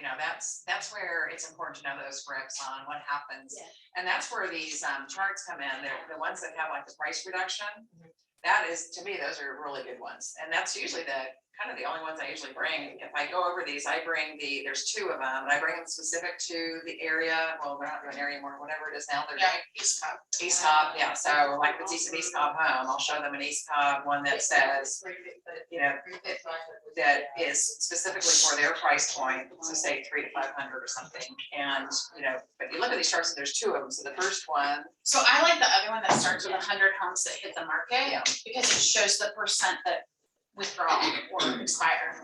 that's where it's important to know those scripts on what happens. Yeah. And that's where these charts come in. They're the ones that have like the price reduction. Mhm. That is, to me, those are really good ones. And that's usually kind of the only ones I usually bring. If I go over these, I bring there's two of them, and I bring them specific to the area. Well, they're not doing area anymore, whatever it is now, they're Yeah, doing East Cobb. East Cobb, yeah. So like the East Cobb home, I'll show them an East Cobb one that says, that is specifically for their price point, so say 300 to 500 or something. And, but you look at these charts, and there's two of them. So the first one, So I like the other one that starts with 100 homes that hit the market. Yeah. Because it shows the percent that withdraw or expire.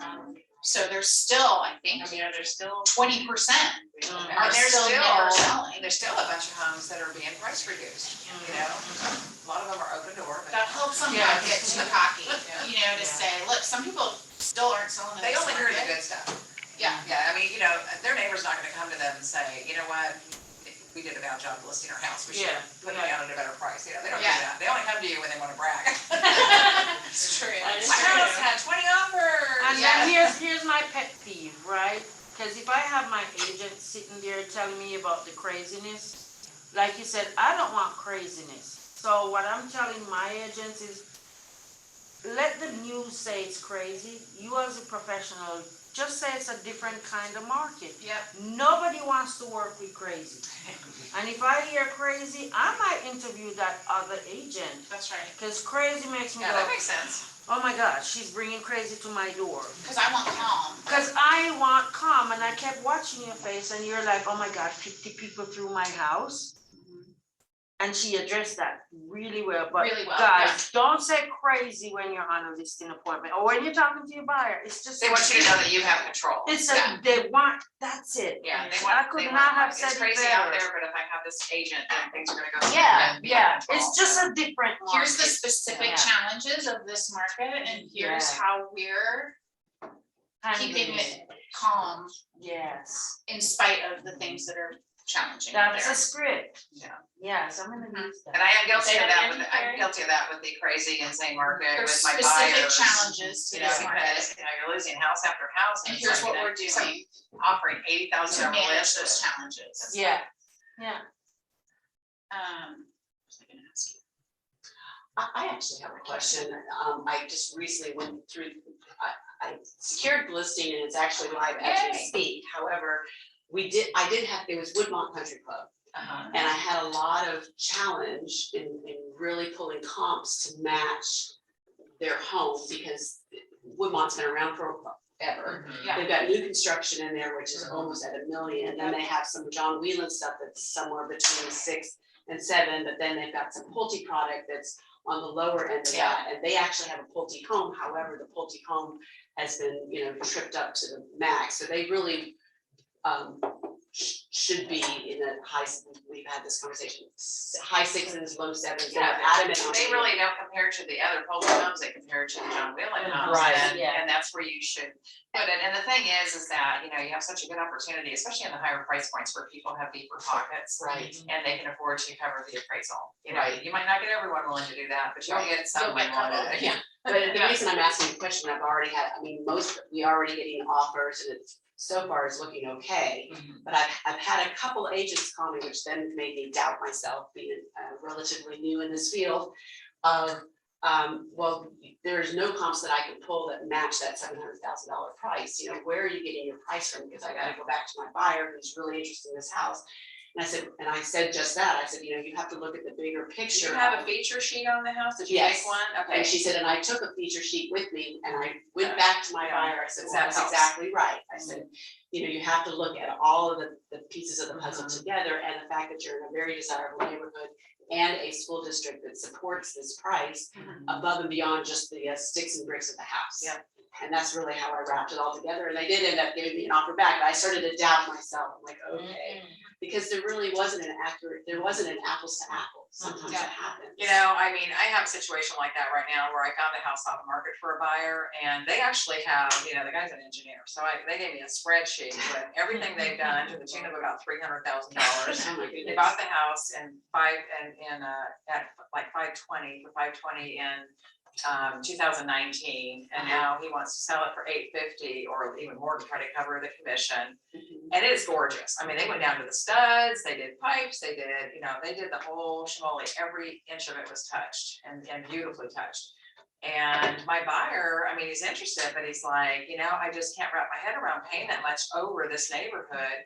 So there's still, I think, there's still 20% are and there's still never selling. there's still a bunch of homes that are being price reduced, A lot of them are open door, but That helps them Yeah. not get too cocky, Yeah. to say, look, some people still aren't selling in they this only hear the market. good stuff. Yeah. Yeah, their neighbor's not gonna come to them and say, you know what, we did a bad job listing our house, we should Yeah. put it down at a better price, they don't do Yeah. that, they only come to you when they wanna brag. It's true. My house had 20 offers. And Yeah. then here's my pet peeve, right? Because if I have my agent sitting there telling me about the craziness, like you said, I don't want craziness. So what I'm telling my agents is, let the news say it's crazy. You as a professional, just say it's a different kind of market. Yep. Nobody wants to work with crazy. And if I hear crazy, I might interview that other agent. That's right. Because crazy makes me Yeah, go, that makes sense. oh my God, she's bringing crazy to my door. Because I want calm. Because I want calm, and I kept watching your face, and you're like, oh my God, 50 people through my house. And she addressed that really well. But Really well, guys, don't say crazy when you're on a listing appointment or when you're talking to your buyer. It's just They want you to know that you have control. It's Yeah. they want. That's it. Yeah, they I want, could they not want, have said it's it crazy out better. there, but if I have this agent, then things are gonna go. Yeah, and be yeah. in control. It's just a different market. Here's the specific Yeah. challenges of this market, and here's Yeah. how we're keeping it calm Yes, in spite of the things that are challenging. that's there. a script. Yeah. Yes, I'm gonna use And that. I am guilty Say of that that, again, with Carrie? I'm guilty of that with the crazy insane market There's with my specific buyers. challenges to this market, Because, you're losing house after house. and it's here's like, what we're doing Offering $80,000 to manage list. those challenges. Yeah, yeah. What was I gonna ask you? I actually have a question. I just recently went through, I secured the listing and it's actually live as we Yay. speak. However, I did have, it was Woodmont Country Club. Uh-huh. And I had a lot of challenge in really pulling comps to match their home because Woodmont's been around forever. Yeah. They've got new construction in there, which is almost at $1 million. Then they have some John Whelan stuff that's somewhere between 6 and 7, but then they've got some Pulte product that's on the lower end of that. And they actually have a Pulte home. However, the Pulte home has been, tripped up to the max. So they really should be in the high, we've had this conversation, high sixes, low sevens, they're Yeah, adamant on. They really don't compare to the other Pulte homes, they compare to the John Whelan homes. Right, And that's where you should put it. And the thing is that, you have such a good opportunity, especially in the higher price points where people have deeper pockets. Right. And they can afford to cover the appraisal. Right. You might not get everyone willing to do that, but you'll get some. You'll get a couple. Yeah. But the reason I'm asking the question, I've already had, we already getting offers and it's so far is looking okay. But I've had a couple agents call me, which then made me doubt myself, being relatively new in this field. Well, there's no comps that I can pull that match that $700,000 price. Where are you getting your price from? Because I got to go back to my buyer who's really interested in this house. And I said just that. I said, you have to look at the bigger picture. Did you have a feature sheet on the house? Did you make one? Okay. And she said, and I took a feature sheet with me and I went back to my buyer. I said, well, That that's helps. exactly right. I said, you have to look at all of the pieces of the puzzle together, and the fact that you're in a very desirable neighborhood and a school district that supports this price above and beyond just the sticks and bricks of the house. Yeah. And that's really how I wrapped it all together. And they did end up giving me an offer back, but I started to doubt myself. I'm like, okay. Because there really wasn't an apples to apples. Sometimes that happens. I have a situation like that right now where I found a house on the market for a buyer and they actually have, the guy's an engineer. So they gave me a spreadsheet with everything they've done to the tune of about $300,000. Oh my They goodness. bought the house at like 520 in 2019, and now he wants to sell it for $850 or even more to try to cover the commission. And it is gorgeous. They went down to the studs, they did pipes, they did the whole schmoly. Every inch of it was touched and beautifully touched. And my buyer, he's interested, but he's like, I just can't wrap my head around paying that much over this neighborhood.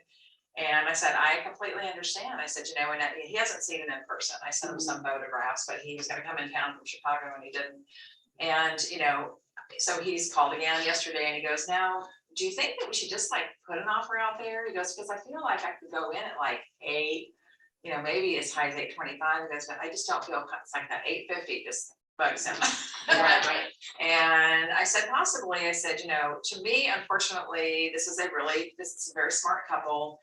And I said, I completely understand. I said, and he hasn't seen it in person. I sent him some photographs, but he was going to come in town from Chicago and he didn't. And, so he's called again yesterday and he goes, now, do you think that we should just put an offer out there? He goes, because I feel like I could go in at 8, maybe as high as 825. He goes, but I just don't feel it's like that 850 just bugs him. Right. And I said, possibly. I said, to me, unfortunately, this is a very smart couple.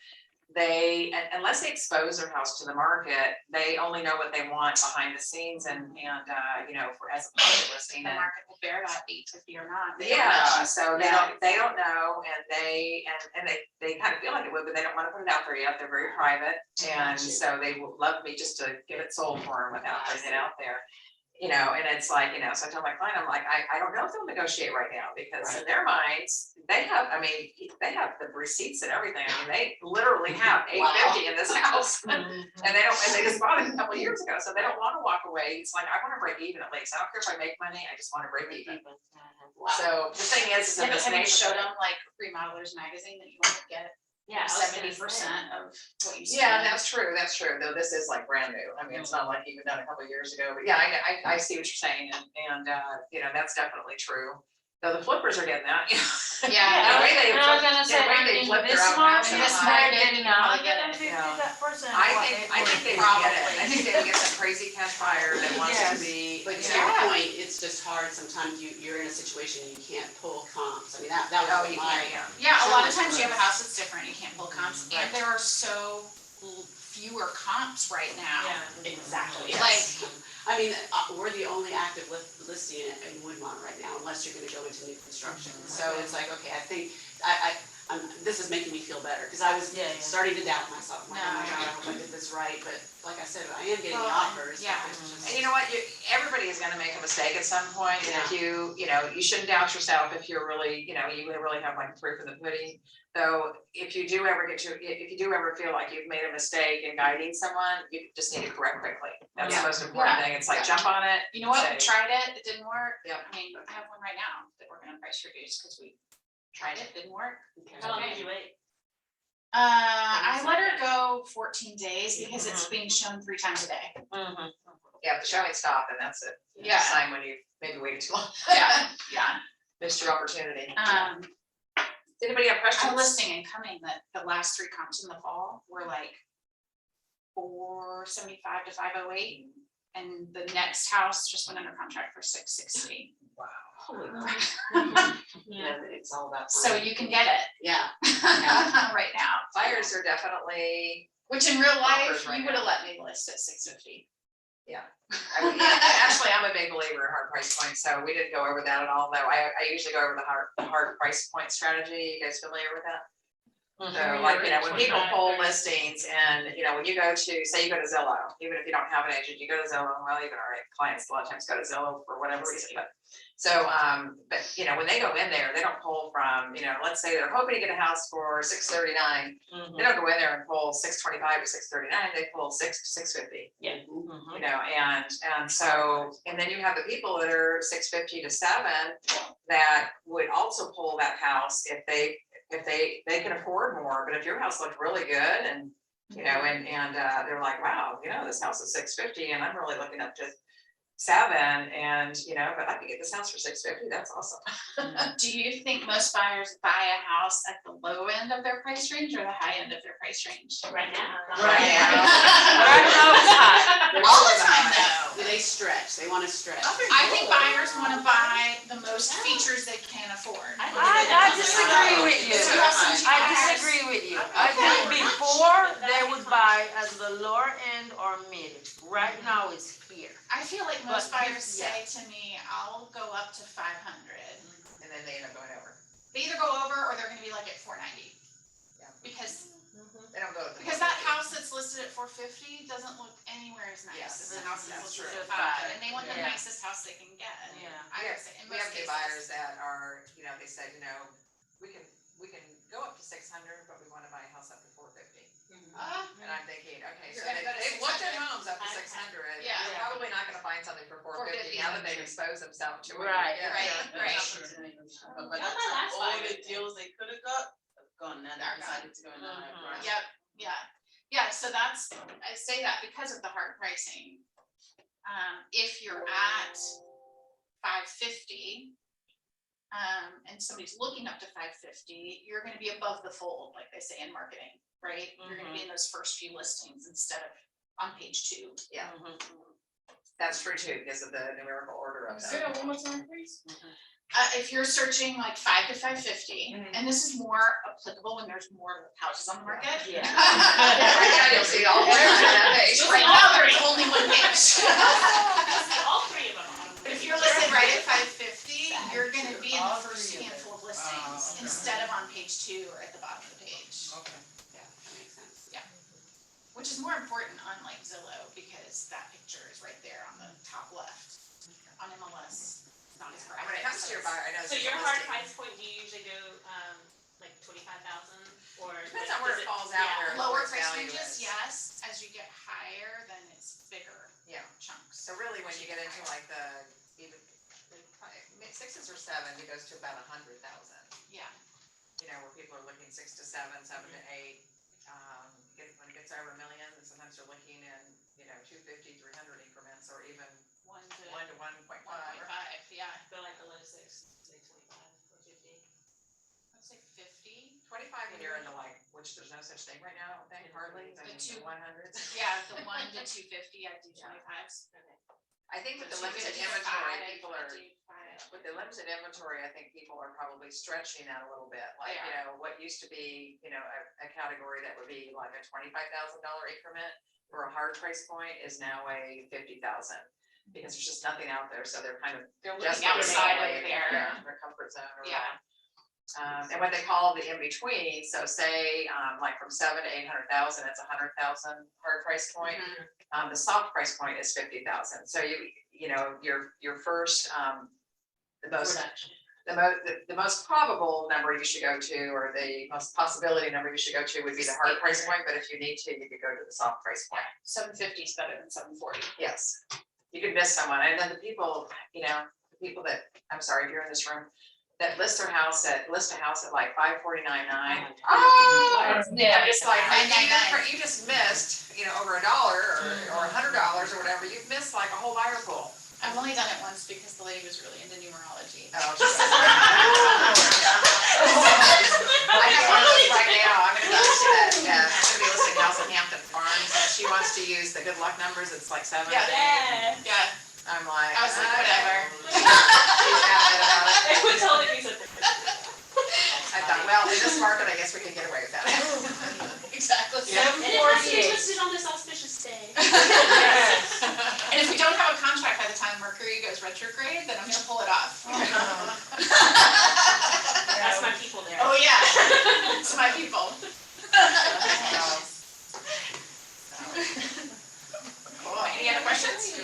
They, unless they expose their house to the market, they only know what they want behind the scenes and for as a public listing. The market will bear that 850 or not. So they don't know, and they kind of feel like it would, but they don't want to put it out there yet. They're very private, and so they would love me just to get it sold for them without putting it out there. And it's like, so I tell my client, I'm like, I don't know if they'll negotiate right now because in their minds, they have the receipts and everything. They literally have $850 in this house and they just bought it a couple of years ago. So they don't want to walk away. It's like, I want to break even at least. I don't care if I make money. I just want to break even. So the thing is, Have you showed them Remodelers Magazine that you want to get? 70% of what you spend. Yeah, that's true. Though this is brand new. It's not like even done a couple of years ago, but yeah, I see what you're saying. And that's definitely true. Though the flippers are getting that. Yeah. The way they I was gonna say, flip their this own market, houses. this market, getting out, get them 50%. I think they would get it. I think they would get some crazy cash buyer that wants to be. But to your point, it's just hard. Sometimes you're in a situation you can't pull comps. That was you my. can't, Yeah, a lot of times you have a house that's different, you can't pull comps, and Right. there are so fewer comps right now. Exactly. We're the only active listing in Woodmont right now, unless you're gonna go into new construction. So it's like, okay, I think, this is making me feel better, because I was starting to doubt myself. I'm like, oh my God, I hope I did this right, but like I said, I am getting the offers. Yeah. It's just- And you know what, everybody is gonna make a mistake at some point, and if you shouldn't doubt yourself if you're really, you really have the proof in the pudding. So if you do ever feel like you've made a mistake in guiding someone, you just need to correct quickly. That's the most important thing. It's like, jump on it. You know what, say- we tried it didn't work. Yeah. I have one right now that we're gonna price reduce because we tried it, didn't work. How long did you wait? I let her go 14 days because it's being shown 3 times a day. Yeah, the showing stop, and that's it. Yeah. Sign when you maybe waited too long. Yeah. Missed your opportunity. Did anybody have questions? A listing incoming that the last 3 comps in the fall were 475 to 508. And the next house just went under contract for 660. Wow. holy crap. Yeah, it's all about. So you can get it Yeah. right now. Buyers are definitely, Which in real life, Offers right you would have now. let me list at $650. I mean, yeah, and actually, I'm a big believer in hard price points, so we didn't go over that at all, though. I usually go over the hard price point strategy. You guys familiar with that? So like, when people pull listings and, when you go to, say you go to Zillow, even if you don't have an agent, you go to Zillow, well, even our clients a lot of times go to Zillow for whatever reason, but. So, but, when they go in there, they don't pull from, let's say they're hoping to get a house for $639. They don't go in there and pull $625 or $639, they pull $6 to $650. Yeah. And so, and then you have the people that are $650 to $7 that would also pull that house if they can afford more, but if your house looked really good and, they're like, wow, this house is $650 and I'm really looking up to $7 and, but I could get this house for $650, that's awesome. Do you think most buyers buy a house at the low end of their price range or the high end of their price range? Right now. Right now. Right now it's high. All the time though. They stretch, they wanna stretch. I think buyers wanna buy the most features they can afford. I disagree with you. So you have some cheap I buyers. disagree with you. I think before they would buy at the lower end or mid. Right now it's here. I feel like most But buyers yeah. say to me, I'll go up to 500. And then they end up going over. They either go over or they're gonna be like at 490. Yeah. Because They don't go to. that house that's listed at 450 doesn't look anywhere as nice Yes, as the house that's that's listed true. at 500, and they want the Yeah. nicest house they can get. Yeah. I would say in We most have new cases. buyers that are, they said, we can go up to 600, but we wanna buy a house up to 450. And I'm thinking, okay, so You're gonna go to they've looked at 600. homes up to 600. Yeah. They're probably not gonna find something for 450 now that they've exposed themselves to it. Right. Yeah. Right. But Not my last all buyer. the deals they could have got, have gone now, They're they decided to go in the higher Mhm. price. Yep, yeah, so I say that because of the hard pricing. If you're at 550, and somebody's looking up to 550, you're gonna be above the fold, like they say in marketing, right? You're gonna be in those first few listings instead of on page 2. Yeah, that's true too, because of the numerical order of them. One more time, please. If you're searching like 5 to 550, and this is more applicable when there's more houses on the market. Yeah. Right now, you'll see all the on that page. Right now, there's only one page. All three of them. But if you're listed right at 550, you're gonna be in the first handful of listings instead of on page 2 or at the bottom of the page. Okay. That makes sense. Which is more important on like Zillow because that picture is right there on the top left. On MLS, it's not as And graphic. when it comes to your buyer, I know. So it's your a hard listing. price point, do you usually go, like 25,000 or? Depends on where it falls out, yeah. where Lower its price value ranges, is. yes. As you get higher, then it's bigger Yeah. chunks. So really, when you get into like even sixes or seven, it goes to about 100,000. Yeah. Where people are looking 6 to 7, 7 to 8. When it gets over $1 million, then sometimes they're looking in, 250, 300 increments, or even 1 to 1 to 1.5. 1.5, yeah. Go like the low 6, say 25 or 50. Let's say 50. 25 when you're in the which there's no such thing right now, I don't think, hardly. I The mean, two- 100s. Yeah, the 1 to 250, I do 25s. I think with the limited 250 to inventory, 5, people I are. do 5. With the limited inventory, I think people are probably stretching that a little bit, like, what used to be, a category that would be like a $25,000 increment for a hard price point is now a 50,000. Because there's just nothing out there, so they're kind of. They're looking desperate to outside make of away, their. their comfort zone or Yeah. whatever. And what they call the in-between, so say, like from 7 to 800,000, it's 100,000 hard price point. The soft price point is 50,000, so your first, the most probable number you should go to, or the most possibility number you should go to would be the hard price point, but if you need to, you could go to the soft price point. 750 is better than 740. Yes, you could miss someone, and then the people that, I'm sorry, if you're in this room, that list a house at like 549.9. Oh, Yeah, it's like, $9.99. you just missed, over $1 or $100 or whatever, you've missed like a whole buyer pool. I've only done it once because the lady was really into numerology. Oh, I have one of those right now. I'm gonna be listing a house in Hampton Farms, and she wants to use the good luck numbers. It's like 7 to 8. Yeah. I'm like, I was like, whatever. She's adamant Mercury goes retrograde, then I'm gonna pull it off. That's my people there. Oh, yeah, it's my people. Cool, any other questions?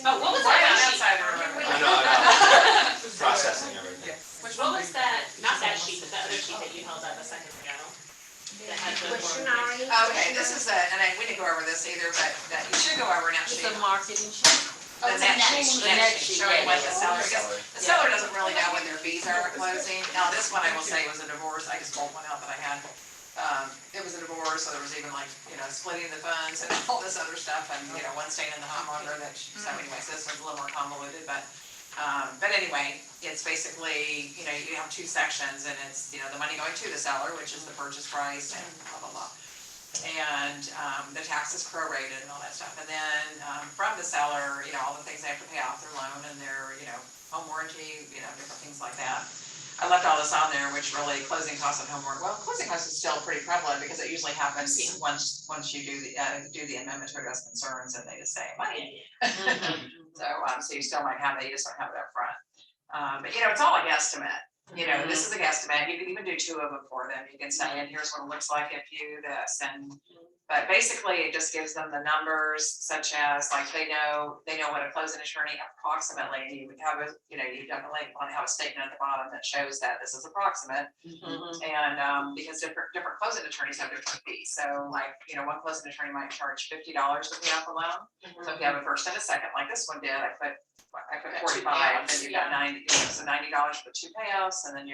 Oh, what was Right on that that sheet? side of the river. I know. Processing everything. What was that, not that sheet, but the other sheet that you held up a second ago? That had the more- Okay, this is we didn't go over this either, but you should go over that It's sheet. a marketing sheet. Oh, it's a net sheet. The net sheet, Showing what the yeah. seller, because the seller doesn't really know what their fees are at closing. Now, this one I will say was a divorce, I just pulled one out that I had. It was a divorce, so there was even like, splitting the funds and all this other stuff, and, one staying in the home longer, so anyways, this one's a little more convoluted, but anyway, it's basically, you have two sections, and it's, the money going to the seller, which is the purchase price, and blah, blah, blah. And the taxes prorated and all that stuff, and then from the seller, all the things they have to pay off their loan and their, home warranty, different things like that. I left all this on there, which really closing costs and homework. Well, closing costs is still pretty prevalent because it usually happens once you do the amendment to address concerns, and they just say money. So you still might have that, you just don't have it up front. But it's all a guesstimate. This is a guesstimate. You can even do two of them for them. You can say, and here's what it looks like if you this, but basically it just gives them the numbers, such as like they know what a closing attorney approximately. You would have you definitely want to have a statement at the bottom that shows that this is approximate. And because different closing attorneys have different fees. So like, one closing attorney might charge $50 to pay off a loan. So if you have a first and a second, like this one did, I put 45, then you got 90, so $90 for 2 payoffs, and then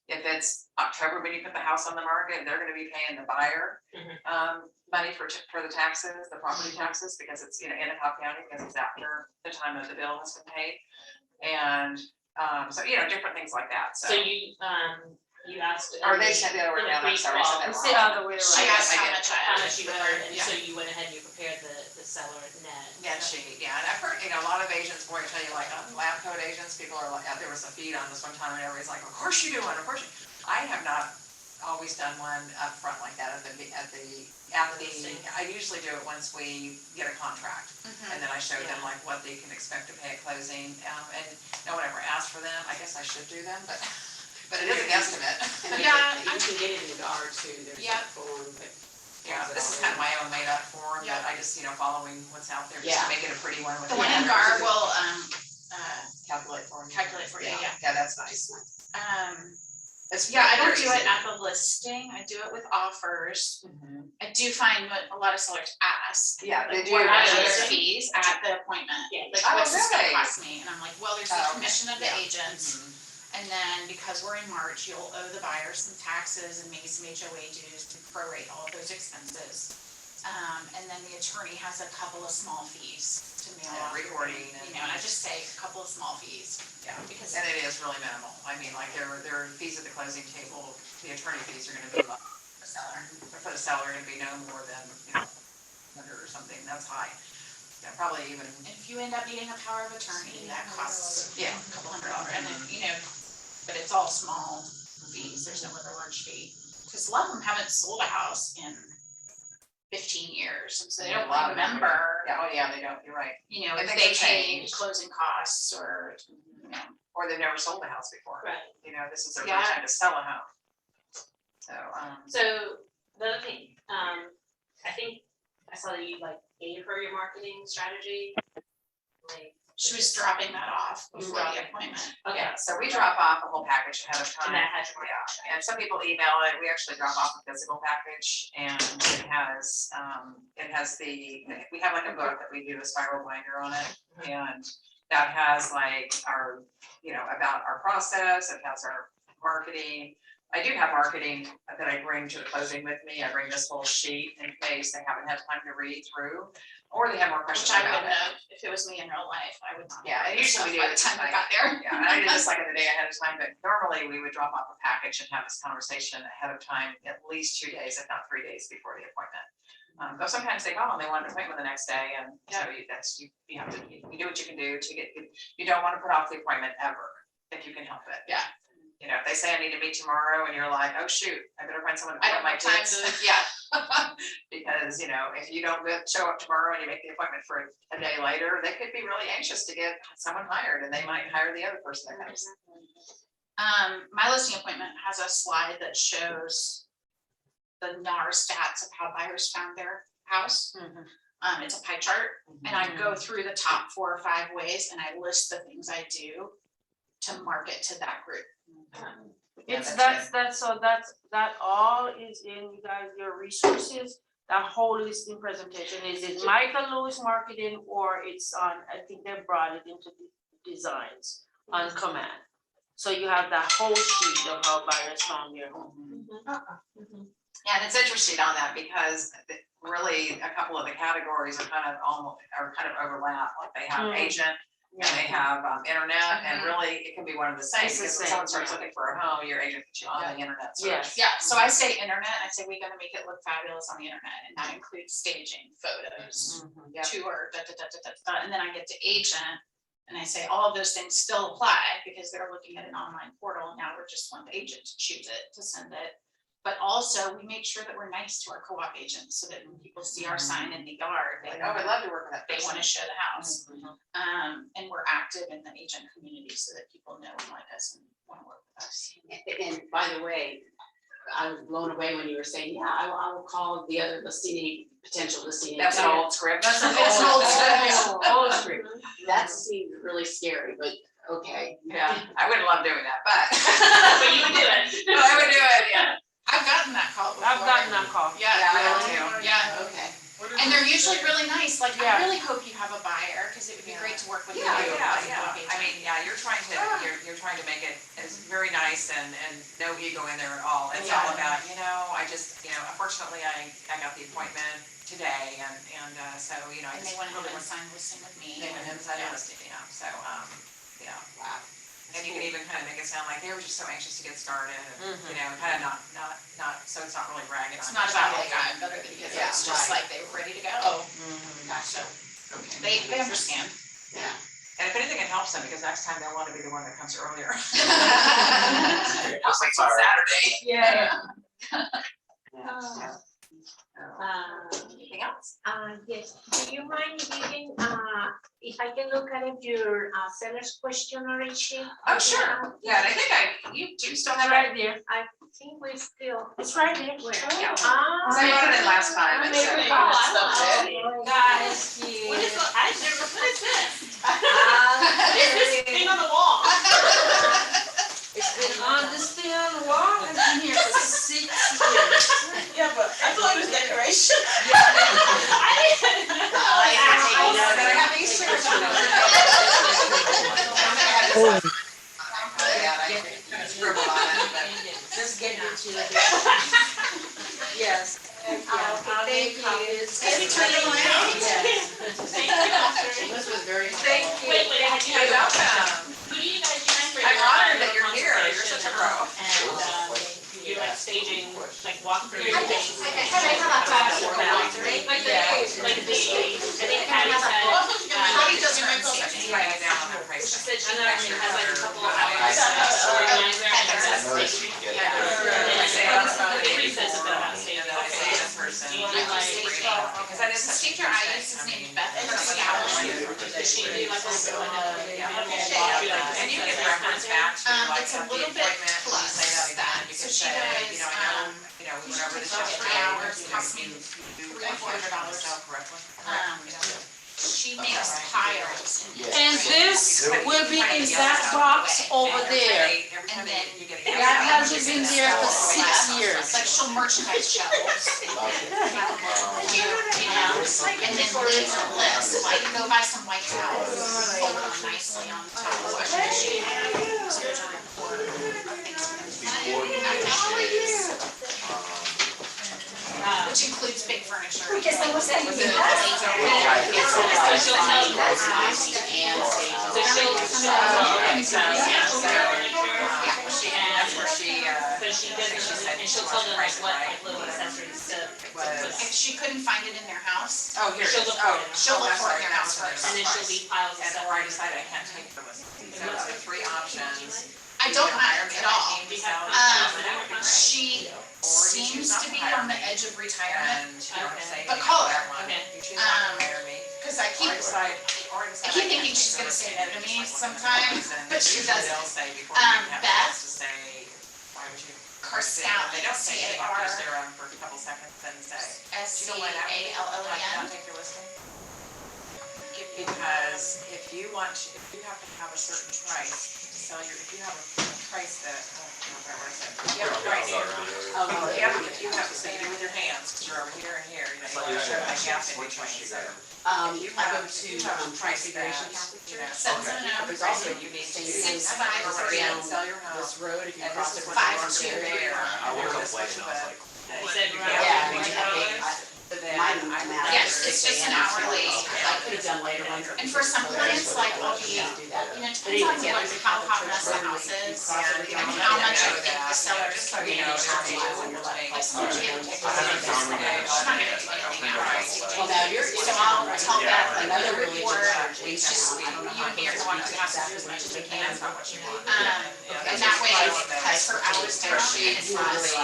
if it's October when you put the house on the market, they're going to be paying the buyer money for the taxes, the property taxes, because it's in Cobb County, because it's after the time of the bill has been paid, and so different things like that. So you asked. Or they said the other way around. I'm sorry, I said that It's wrong. the other way She around. asked how much you earned, and so you went ahead and you prepared the seller net. Net sheet, yeah, and I've heard, a lot of agents, boy, I tell you, like, lab coat agents, people are like, there was a feed on this one time, and everybody's like, of course you do one, of course you. I have not always done one up front like that I usually do it once we get a contract, and then I show them like what they can expect to pay at closing, and no one ever asked for them. I guess I should do them, but it is a guesstimate. Yeah, You can get it in the guard too, there's Yeah. that form, but. Yeah, this is kind of my own made up form, but I just, following what's out there, just Yeah. to make it a pretty one with. The one in GAR letters. will, Calculate for me. calculate for you, yeah. Yeah, that's nice. Yeah, I don't do very it at the listing, I do it with offers. easy. I do find what a lot of sellers ask. Yeah, they like, do. what are Actually. their fees at the appointment? Yeah. Like, Oh, what's this gonna really? cost me? And I'm like, well, there's the Oh, okay. commission of the Yeah. agents, and then because we're in March, you'll owe the buyer some taxes and maybe some HOA dues to prorate all of those expenses. And then the attorney has a couple of small fees to mail Yeah, off. recording And I just say a couple of small fees. Yeah, Because and it is really minimal. I mean, like their fees at the closing table, the attorney fees are gonna be low. the seller. For the seller, it'd be no more than, 100 or something, that's high. Yeah, probably even, And if you end up needing a power of attorney, that costs yeah. a couple $100, and then, but it's all small fees, there's no other large fee. Cause a lot of them haven't sold a house in 15 years, and so they A don't lot of them remember, Yeah, oh yeah, they don't, you're right. And if things they have paid changed. closing costs or, Or they've never sold a house before. Right. This is their Yeah. first time to sell a home. So, So the other thing, I think I saw that you gave her your marketing strategy. she was dropping that off before dropping the it. appointment. Okay. yeah, so we drop off a whole package ahead of time. And that has your Yeah, and some people email it, we actually drop off a physical package, and it has we have like a book that we do a spiral binder on it, and that has like our, about our process, it has our marketing. I do have marketing that I bring to the closing with me, I bring this whole sheet in case they haven't had time to read through, or they have more Which questions I about wouldn't it. have, if it was me in real life, I would not. Yeah, and usually we do By it the time I like- got there. Yeah, and I did this like in the day ahead of time, but normally we would drop off a package and have this conversation ahead of time, at least 2 days, if not 3 days before the appointment. But sometimes they call and they want an appointment the next day, and so you have to, you do what you can do to get, you don't want to put off the appointment ever, if you can help it. Yeah. you know, if they say I need to meet tomorrow and you're like, oh shoot, I better find someone to I pick up don't my have time kids. to- Yeah. Because, you know, if you don't show up tomorrow and you make the appointment for a day later, they could be really anxious to get someone hired and they might hire the other person that comes. My listing appointment has a slide that shows the NAR stats of how buyers found their house. It's a pie chart, and I go through the top 4 or 5 ways, and I list the things I do to market to that group. It's that all is in you guys, your resources, that whole listing presentation, is it Michael Lewis Marketing or it's on, I think they brought it into the designs on command. So you have that whole sheet of how buyers found their home. And it's interesting on that because really a couple of the categories are kind of overlap, like they have agent and they have internet, and really it can be one of the same, It's the because when same, someone starts looking for a home, your agent puts you on the internet search. Yes. Yeah, so I say internet, I say we gotta make it look fabulous on the internet, and that includes staging, photos, Yeah. tour, and then I get to agent, and I say all of those things still apply, because they're looking at an online portal, now we're just one agent to choose it, to send it. But also, we make sure that we're nice to our co-op agents, so that when people see our sign in the yard, they Like, oh, I'd wanna, love to work with that they person. wanna show the house. And we're active in the agent community, so that people know and like us and wanna work with us. And by the way, I was blown away when you were saying, yeah, I will call the other listing, potential listing. That's an agent. old script. That's an It's an old script. Old script. That seemed really scary, but okay. Yeah, I wouldn't love doing that, but. But you would do it. No, I would do it, yeah. I've gotten that call before. I've gotten that call. Yeah, Yeah, I have really? too. Yeah, Okay. and they're usually really nice, like, Yeah. I really hope you have a buyer, cause it would be great to work with you. Yeah, as a yeah. co-op I agent. mean, yeah, you're trying to make it as very nice and no ego in there at all. It's all about, unfortunately, I got the appointment today and so, I And just they went really ahead and want. signed listing with me. They went inside Yeah. the listing, so, yeah. Wow. And you can even kind of make it sound like they were just so anxious to get started, and, kind of not, so it's not really bragging on It's not about like yourself. I'm better than you, Yeah, it's just right. like they were ready to go. Gotcha. They understand. Yeah. And if anything, it helps them, because next time they'll want to be the one that comes earlier. Just Like sorry. Saturday. Yeah. Anything else? Yes, do you mind giving, if I can look at it, your seller's questionnaire sheet? Oh, sure. Yeah, and I think you do still It's have it. right there. I think we still. It's right there. Where? Yeah. Ah. So I brought it in last time. and so- Maybe. Oh, Guys, What is, I never, what is this? Ah, Is this thing on the wall? it's been on this thing on the wall, it's been here for 6 years. Yeah, but I thought it was decoration. I didn't know. That I have Easter or something. Yeah, I kind of scribbled on it, but. Just get it to the. Yes. I'll make copies. Can you turn it around? Yes. Thank you. This was very. Thank you. Wait, had you You're welcome. Who do you guys use for your? I'm honored that you're here. You're such a pro. And, you're like staging, like walkthrough. I have a class for walkthrough. Like the, I think Pattie said. Pattie does her own She's writing it down on her She price. said she actually has like a couple of I hours to organize their I access. noticed you get Yeah. there. I say it on the phone. The precepts about staging. And then I say it in person. Do you want to like, Because that is The such a teacher I huge use is thing. named Beth I mean, Scallon. does she do like a little Yeah. minimal walkthrough, like And you can this reference back to like It's a the little bit appointment, you plus say that again, you that. So can she say, does, I know, we went over this about yesterday, 3 hours, you costs me do $300 or $400. correctly. She makes piles. And this will be in that box over there. And then That hasn't been there for 6 years. Like she'll merchandise shelves. You know, and then leaves a list, like go buy some white towels, fold them nicely on the towel washing machine. Here's a report of things. How are you? Which includes big furniture. Porque estamos So she'll tell you what's nice and so she'll That's where she, but she does, and she'll tell them like what like little accessories to put. If she couldn't find it in their house, oh, here it She'll is, look for oh, it. she'll look that's for it right, in their house that's first. And then she'll leave piles of And stuff. or I decided I can't take the list. So the 3 options. I I don't mind at all. Do you have She Or you choose seems not to to be hire on the me. edge of retirement, And you don't have to say But anything call about her. that one. Okay. You choose not to hire me. cause I keep, Or decide, I keep thinking she's gonna say no to me sometimes, but she doesn't. They'll say before you even have a Beth chance to say, why would you? Carscallen, They don't say anything, I'll just C-A-R- stare at them for a couple seconds and say, you don't want to S-C-A-L-L-E-N. not take your listing? Because if you want, if you have to have a certain price to sell your, if you have a price that, I don't know what I said, if you have a price. If you have to say, you do with your hands, because you're over here and here, you know, you want to show that gap in between, so. If you I have, go if to, you have a price that, configuration you know, Seven okay, and there's up. also, you need to. Six, I'm not five, gonna three. worry, sell your house. this road, if you And cross this it. is what Five, you want two. to there. I woke up This late much and of I was a- like, You said Yeah, around we 20 have hours? Then Mine I would matters. Yes, it's just an hourly. I could have done later ones. And for some clients, like, I'll be, Do that. you know, it depends on what, how hot mess the house is, and how much I think the sellers can You know, manage. Like, sometimes you have to take a look at I'm not gonna do anything else. Well, now you're. So I'll tell Beth Another another really report, good it's just, you and me are going to have to do as much as we can. That's not what you want. And that way it cuts her hours down, and it's not Really,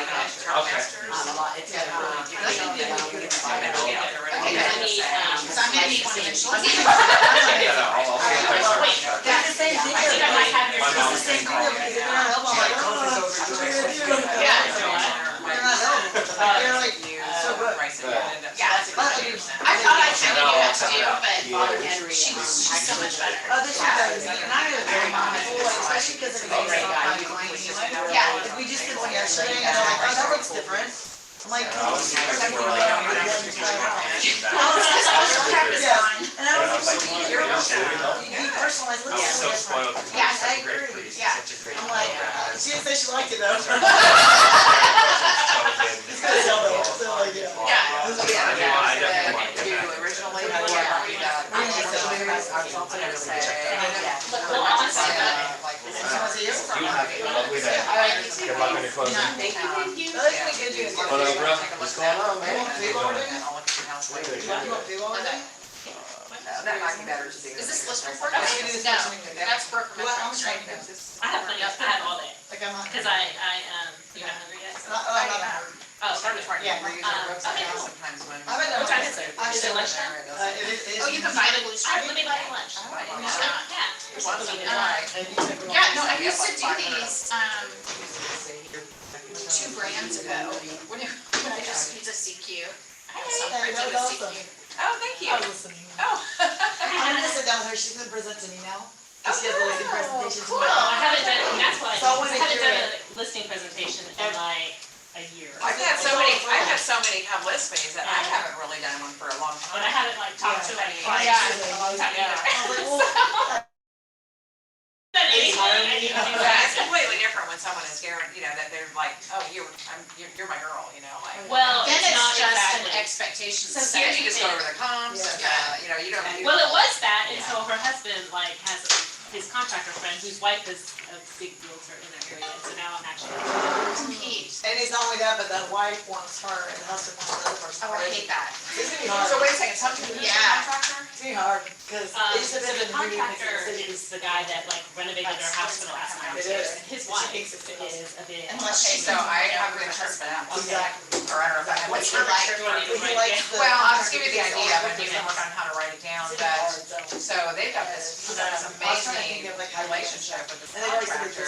A lot, it's got a really. Okay, I need, because I'm gonna need one eventually. wait, That's the same thing. I think I might have your. It's the same thing. They're not helping. I'm like, oh, what are you gonna do? Yeah. They're not helping. They're like, so good. Yeah, I thought I could do that too, but she's so much better. Oh, this is better. And I'm in a very mindful, like, especially because it's based off my clients anyway. Yeah. Like, we just did one yesterday and they're like, oh, that looks different. I'm like, oh, everything around me doesn't try out. Yeah. And I was like, you personalize, look so different. Yeah, I agree. Yeah. I'm like, she didn't say she liked it though. It's gonna sell though, so like, yeah. Yeah. I definitely want to. Originally, Yeah. Well, honestly, Someone say you? You have a lovely day. Good luck on your closing. thank you. Oh, that's pretty good, you guys. What up, bro? What's going on, You want man? pay already? Wait, You want pay already? That might be better to do. Is this list report? Okay, we do this No, next week. that's broker Well, I'm metrics, trying right? to do this. I have plenty, I have all day, Like, I'm not. because you're not hungry yet? Not, oh, I'm not hungry. Oh, Farmer's market, Yeah. we're using our Okay, website cool. sometimes when. I haven't done What time it. is it? I Is it said- lunchtime? It is. Oh, you can buy the blue Alright, streak? let me buy you lunch. Oh, I Yeah. love that. Yeah. Who wants something to Uh, try? And you take Yeah, no, I Yeah, used to like do 500. these, 2 brands ago, when I just used a CQ. I have some Hey, friends that with was CQ. awesome. Oh, thank you. I was listening. Oh. I'm gonna sit down with her, she's gonna present to me now. She has a listing presentation cool. tomorrow. I haven't done, that's why, So I wanna I haven't hear done a listing presentation in like a year. I've had so many come list me that I haven't really done one for a long And I time. haven't like talked to any Yeah. clients in a long time either. I was like, well, Done anything, I need to do Yeah, it's that. completely different when someone is guaranteed, that they're like, oh, you're my girl, like. Well, Then it's it's not just an exactly. expectation So setting. Then you just go over the comps and, you don't. Well, it was that until her husband like has his contractor friend whose wife is a big realtor in the area, so now I'm actually. Compete. and it's not only that, but the wife wants her and the husband wants the other person. Oh, I hate that. It's gonna be hard. So wait a second, some people use a Yeah. contractor? It's gonna be hard, cause it just So depends the on who you pick. contractor is the guy that like renovated their house for the last 9 It years. is. And his She wife thinks it's is a big. Unless Okay, she. so I'm gonna test that out. Exactly. Or I don't know if I have. What's to- her like? He likes the. Well, I'll just give you the idea, but you can work on how to write it down, but, so they've got this I was trying to think amazing of like how you- relationship with the And they've already said contractor.